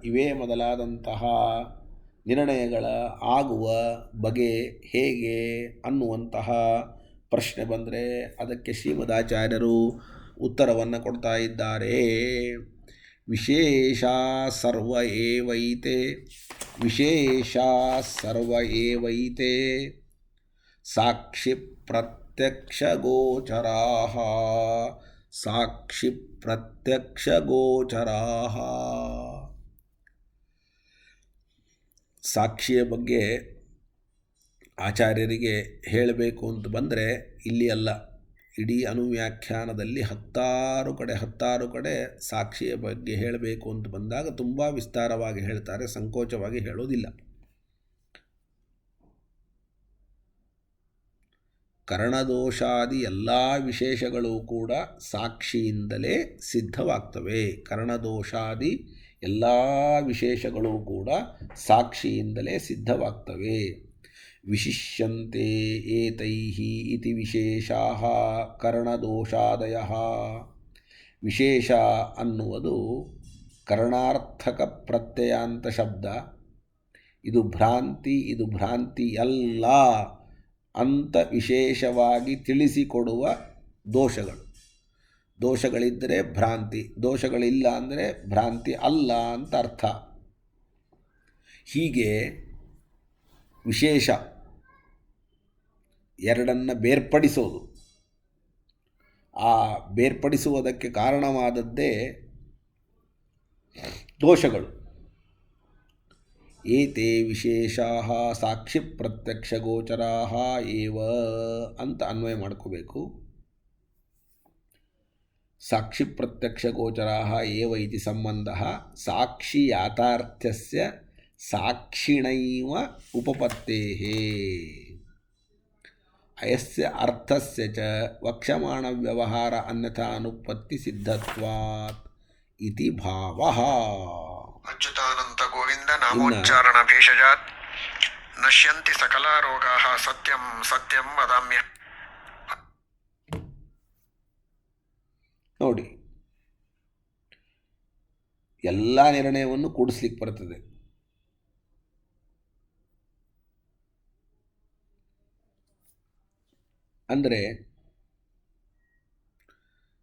Speaker 1: ಇವೇ ಮೊದಲಾದಂತಹ ನಿರ್ಣಯಗಳ ಆಗುವ ಬಗೆ ಹೇಗೆ ಅನ್ನುವಂತಹ ಪ್ರಶ್ನೆ ಬಂದರೆ ಅದಕ್ಕೆ ಶ್ರೀಮದಾಚಾರ್ಯರು ಉತ್ತರವನ್ನು ಕೊಡ್ತಾ ಇದ್ದಾರೆ. ವಿಶೇಷ ಸರ್ವ ಏವೈತೆ, ವಿಶೇಷ ಸರ್ವ ಏವೈತೆ ಸಾಕ್ಷಿ ಪ್ರತ್ಯಕ್ಷ ಗೋಚರಾಃ, ಸಾಕ್ಷಿ ಪ್ರತ್ಯಕ್ಷ ಗೋಚರಾಃ. ಸಾಕ್ಷಿಯ ಬಗ್ಗೆ ಆಚಾರ್ಯರಿಗೆ ಹೇಳಬೇಕು ಅಂತ ಬಂದರೆ ಇಲ್ಲಿ ಅಲ್ಲ, ಇಡೀ ಅನುವ್ಯಾಖ್ಯಾನದಲ್ಲಿ ಹತ್ತಾರು ಕಡೆ ಸಾಕ್ಷಿಯ ಬಗ್ಗೆ ಹೇಳಬೇಕು ಅಂತ ಬಂದಾಗ ತುಂಬ ವಿಸ್ತಾರವಾಗಿ ಹೇಳ್ತಾರೆ, ಸಂಕೋಚವಾಗಿ ಹೇಳೋದಿಲ್ಲ. ಕರ್ಣದೋಷಾದಿ ಎಲ್ಲ ವಿಶೇಷಗಳು ಕೂಡ ಸಾಕ್ಷಿಯಿಂದಲೇ ಸಿದ್ಧವಾಗ್ತವೆ. ಕರ್ಣದೋಷಾದಿ ಎಲ್ಲ ವಿಶೇಷಗಳು ಕೂಡ ಸಾಕ್ಷಿಯಿಂದಲೇ ಸಿದ್ಧವಾಗ್ತವೆ. ವಿಶಿಷ್ಯಂತೆ ಏತೈಃ ಇತಿ ವಿಶೇಷಾಃ ಕರ್ಣದೋಷಾದಯಃ. ವಿಶೇಷ ಅನ್ನುವುದು ಕರ್ಣಾರ್ಥಕ ಪ್ರತ್ಯಯಾಂತ ಶಬ್ದ. ಇದು ಭ್ರಾಂತಿಯಲ್ಲ ಅಂತ ವಿಶೇಷವಾಗಿ ತಿಳಿಸಿಕೊಡುವ ದೋಷಗಳು. ದೋಷಗಳಿದ್ದರೆ ಭ್ರಾಂತಿ, ದೋಷಗಳಿಲ್ಲ ಅಂದರೆ ಭ್ರಾಂತಿ ಅಲ್ಲ ಅಂತ ಅರ್ಥ. ಹೀಗೆ ವಿಶೇಷ ಎರಡನ್ನು ಬೇರ್ಪಡಿಸೋದು, ಆ ಬೇರ್ಪಡಿಸುವುದಕ್ಕೆ ಕಾರಣವಾದದ್ದೇ ದೋಷಗಳು. ಏತೇ ವಿಶೇಷಾಃ ಸಾಕ್ಷಿ ಪ್ರತ್ಯಕ್ಷಗೋಚರಾಃ ಏವ ಅಂತ ಅನ್ವಯ ಮಾಡ್ಕೋಬೇಕು. ಸಾಕ್ಷಿ ಪ್ರತ್ಯಕ್ಷಗೋಚರಾಃ ಏವ ಇತಿ ಸಂಬಂಧಃ ಸಾಕ್ಷಿ ಯಾಥಾರ್ಥ್ಯಸ್ಯ ಸಾಕ್ಷಿಣೈವ ಉಪಪತ್ತೇಃ ಅಯಸ್ಯ ಅರ್ಥಸ್ಯ ಚ ವಕ್ಷ್ಯಮಾಣ ವ್ಯವಹಾರ ಅನ್ಯಥಾ ಅನುಪತ್ತಿ ಸಿದ್ಧತ್ವಾತ್ ಇತಿ ಭಾವಃ.
Speaker 2: ಅಚ್ಯುತಾನಂತ ಗೋವಿಂದ ನಾಮೋಚ್ಚಾರಣ ಭೇಷಜಾತ್ ನಶ್ಯಂತಿ ಸಕಲ ರೋಗಾಃ ಸತ್ಯಂ ಸತ್ಯಂ ವದಾಮ್ಯ.
Speaker 1: ನೋಡಿ, ಎಲ್ಲ ನಿರ್ಣಯವನ್ನು ಕೂಡಿಸ್ಲಿಕ್ಕೆ ಬರ್ತದೆ. ಅಂದರೆ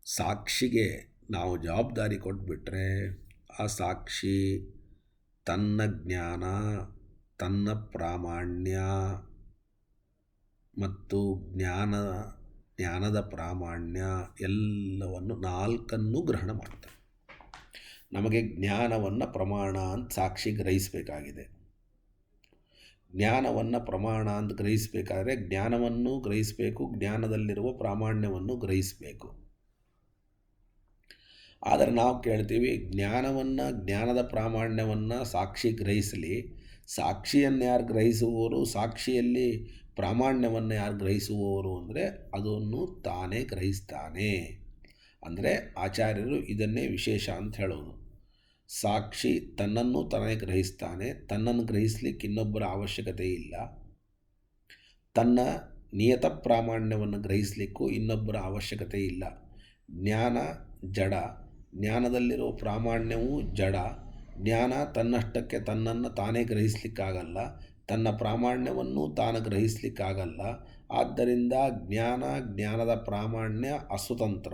Speaker 1: ಸಾಕ್ಷಿಗೆ ನಾವು ಜವಾಬ್ದಾರಿ ಕೊಟ್ಬಿಟ್ರೆ ಆ ಸಾಕ್ಷಿ ತನ್ನ ಜ್ಞಾನ, ತನ್ನ ಪ್ರಾಮಾಣ್ಯ ಮತ್ತು ಜ್ಞಾನದ ಪ್ರಾಮಾಣ್ಯ ಎಲ್ಲವನ್ನು ನಾಲ್ಕನ್ನು ಗ್ರಹಣ ಮಾಡ್ತಾರೆ. ನಮಗೆ ಜ್ಞಾನವನ್ನು ಪ್ರಮಾಣ ಅಂತ ಸಾಕ್ಷಿ ಗ್ರಹಿಸಬೇಕಾಗಿದೆ. ಜ್ಞಾನವನ್ನು ಪ್ರಮಾಣ ಅಂತ ಗ್ರಹಿಸಬೇಕಾದ್ರೆ ಜ್ಞಾನವನ್ನು ಗ್ರಹಿಸಬೇಕು, ಜ್ಞಾನದಲ್ಲಿರುವ ಪ್ರಾಮಾಣ್ಯವನ್ನು ಗ್ರಹಿಸಬೇಕು. ಆದರೆ ನಾವು ಕೇಳ್ತೀವಿ, ಜ್ಞಾನದ ಪ್ರಾಮಾಣ್ಯವನ್ನು ಸಾಕ್ಷಿ ಗ್ರಹಿಸಲಿ, ಸಾಕ್ಷಿಯನ್ನು ಯಾರು ಗ್ರಹಿಸುವವರು, ಸಾಕ್ಷಿಯಲ್ಲಿ ಪ್ರಾಮಾಣ್ಯವನ್ನು ಯಾರು ಗ್ರಹಿಸುವವರು ಅಂದರೆ ಅದನ್ನು ತಾನೇ ಗ್ರಹಿಸ್ತಾನೆ. ಅಂದರೆ ಆಚಾರ್ಯರು ಇದನ್ನೇ ವಿಶೇಷ ಅಂತ ಹೇಳೋದು. ಸಾಕ್ಷಿ ತನ್ನನ್ನು ತಾನೇ ಗ್ರಹಿಸ್ತಾನೆ, ತನ್ನನ್ನು ಗ್ರಹಿಸಲಿಕ್ಕೆ ಇನ್ನೊಬ್ಬರ ಅವಶ್ಯಕತೆ ಇಲ್ಲ. ತನ್ನ ನಿಯತ ಪ್ರಾಮಾಣ್ಯವನ್ನು ಗ್ರಹಿಸಲಿಕ್ಕೂ ಇನ್ನೊಬ್ಬರ ಅವಶ್ಯಕತೆ ಇಲ್ಲ. ಜ್ಞಾನ ಜಡ, ಜ್ಞಾನದಲ್ಲಿರೋ ಪ್ರಾಮಾಣ್ಯವೂ ಜಡ. ಜ್ಞಾನ ತನ್ನಷ್ಟಕ್ಕೆ ತನ್ನನ್ನು ತಾನೇ ಗ್ರಹಿಸಲಿಕ್ಕಾಗಲ್ಲ, ತನ್ನ ಪ್ರಾಮಾಣ್ಯವನ್ನು ತಾನು ಗ್ರಹಿಸಲಿಕ್ಕಾಗಲ್ಲ. ಆದ್ದರಿಂದ ಜ್ಞಾನದ ಪ್ರಾಮಾಣ್ಯ ಅಸ್ವತಂತ್ರ.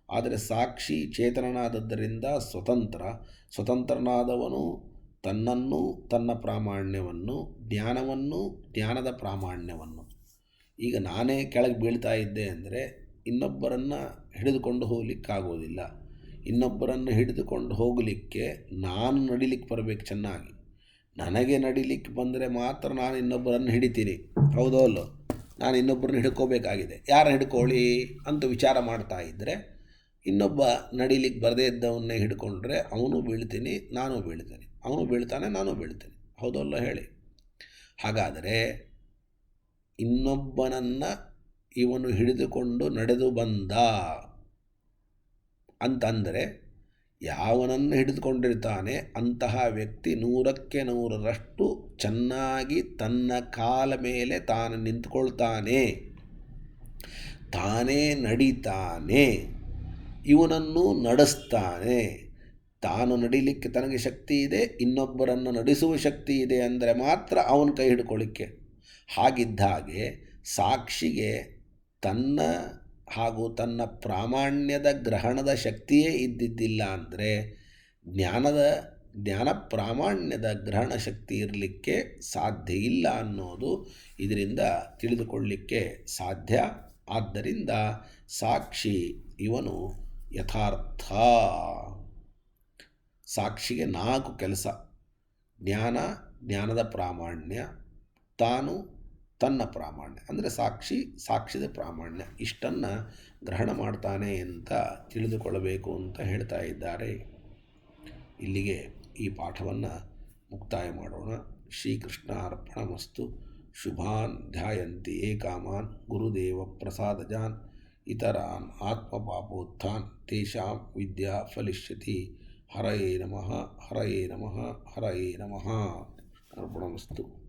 Speaker 1: ಆದರೆ ಸಾಕ್ಷಿ ಚೇತನನಾದದ್ದರಿಂದ ಸ್ವತಂತ್ರನಾದವನು ತನ್ನನ್ನು, ತನ್ನ ಪ್ರಾಮಾಣ್ಯವನ್ನು, ಜ್ಞಾನದ ಪ್ರಾಮಾಣ್ಯವನ್ನು. ಈಗ ನಾನೇ ಕೆಳಗೆ ಬೀಳ್ತಾ ಇದ್ದೆ ಅಂದರೆ ಇನ್ನೊಬ್ಬರನ್ನು ಹಿಡಿದುಕೊಂಡು ಹೋಗಲಿಕ್ಕಾಗೋದಿಲ್ಲ. ಇನ್ನೊಬ್ಬರನ್ನು ಹಿಡಿದುಕೊಂಡು ಹೋಗಲಿಕ್ಕೆ ನಾನು ನಡಿಲಿಕ್ಕೆ ಬರಬೇಕು ಚೆನ್ನಾಗಿ. ನನಗೆ ನಡಿಲಿಕ್ಕೆ ಬಂದರೆ ಮಾತ್ರ ನಾನು ಇನ್ನೊಬ್ಬರನ್ನು ಹಿಡಿತೀನಿ, ಹೌದೋ ಅಲ್ಲೋ? ನಾನು ಇನ್ನೊಬ್ಬರನ್ನು ಹಿಡ್ಕೋಬೇಕಾಗಿದೆ. ಯಾರು ಹಿಡ್ಕೊಳ್ಳಿ ಅಂತ ವಿಚಾರ ಮಾಡ್ತಾ ಇದ್ದರೆ ಇನ್ನೊಬ್ಬ ನಡಿಲಿಕ್ಕೆ ಬರದೇ ಇದ್ದವನ್ನೇ ಹಿಡ್ಕೊಂಡ್ರೆ ಅವನು ಬೀಳ್ತೀನಿ, ನಾನು ಬೀಳ್ತೀನಿ, ಅವನು ಬೀಳ್ತಾನೆ, ನಾನು ಬೀಳ್ತೀನಿ, ಹೌದೋ ಅಲ್ಲೋ ಹೇಳಿ? ಹಾಗಾದರೆ ಇನ್ನೊಬ್ಬನನ್ನು ಇವನು ಹಿಡಿದುಕೊಂಡು ನಡೆದು ಬಂದ ಅಂತಂದರೆ ಯಾವನನ್ನು ಹಿಡಿದುಕೊಂಡಿರ್ತಾನೆ ಅಂತಹ ವ್ಯಕ್ತಿ 100% ಚೆನ್ನಾಗಿ ತನ್ನ ಕಾಲ ಮೇಲೆ ತಾನು ನಿಂತ್ಕೊಳ್ತಾನೆ, ತಾನೇ ನಡೀತಾನೆ, ಇವನನ್ನು ನಡೆಸ್ತಾನೆ. ತಾನು ನಡಿಲಿಕ್ಕೆ ತನಗೆ ಶಕ್ತಿ ಇದೆ, ಇನ್ನೊಬ್ಬರನ್ನು ನಡೆಸುವ ಶಕ್ತಿ ಇದೆ ಅಂದರೆ ಮಾತ್ರ ಅವನ ಕೈ ಹಿಡ್ಕೊಳ್ಳಿಕ್ಕೆ. ಹಾಗಿದ್ದ ಹಾಗೆ ಸಾಕ್ಷಿಗೆ ತನ್ನ ಹಾಗೂ ತನ್ನ ಪ್ರಾಮಾಣ್ಯದ ಗ್ರಹಣದ ಶಕ್ತಿಯೇ ಇದ್ದಿದ್ದಿಲ್ಲ ಅಂದರೆ ಜ್ಞಾನ ಪ್ರಾಮಾಣ್ಯದ ಗ್ರಹಣ ಶಕ್ತಿ ಇರಲಿಕ್ಕೆ ಸಾಧ್ಯ ಇಲ್ಲ ಅನ್ನೋದು ಇದರಿಂದ ತಿಳಿದುಕೊಳ್ಳಲಿಕ್ಕೆ ಸಾಧ್ಯ. ಆದ್ದರಿಂದ ಸಾಕ್ಷಿ ಇವನು ಯಥಾರ್ಥ. ಸಾಕ್ಷಿಗೆ 4 ಕೆಲಸ: ಜ್ಞಾನದ ಪ್ರಾಮಾಣ್ಯ, ತಾನು ತನ್ನ ಪ್ರಾಮಾಣ್ಯ ಅಂದರೆ ಸಾಕ್ಷ್ಯದ ಪ್ರಾಮಾಣ್ಯ ಇಷ್ಟನ್ನು ಗ್ರಹಣ ಮಾಡ್ತಾನೆ ಅಂತ ತಿಳಿದುಕೊಳ್ಳಬೇಕು ಅಂತ ಹೇಳ್ತಾ ಇದ್ದಾರೆ. ಇಲ್ಲಿಗೆ ಈ ಪಾಠವನ್ನು ಮುಕ್ತಾಯ ಮಾಡೋಣ. ಶ್ರೀಕೃಷ್ಣ ಅರ್ಪಣಮಸ್ತು. ಶುಭಾನ್ ಧ್ಯಾಯಂತಿ ಕಾಮಾನ್ ಗುರುದೇವ ಪ್ರಸಾದಜಾನ್ ಇತರಾನ್ ಆತ್ಮಪಾಪೋತ್ಥಾನ್ ತೇಷಾಂ ವಿದ್ಯಾ ಫಲಿಷ್ಯತಿ. ಹರಯೇ ನಮಃ ಹರಯೇ ನಮಃ ಹರಯೇ ನಮಃ. ಅರ್ಪಣಮಸ್ತು.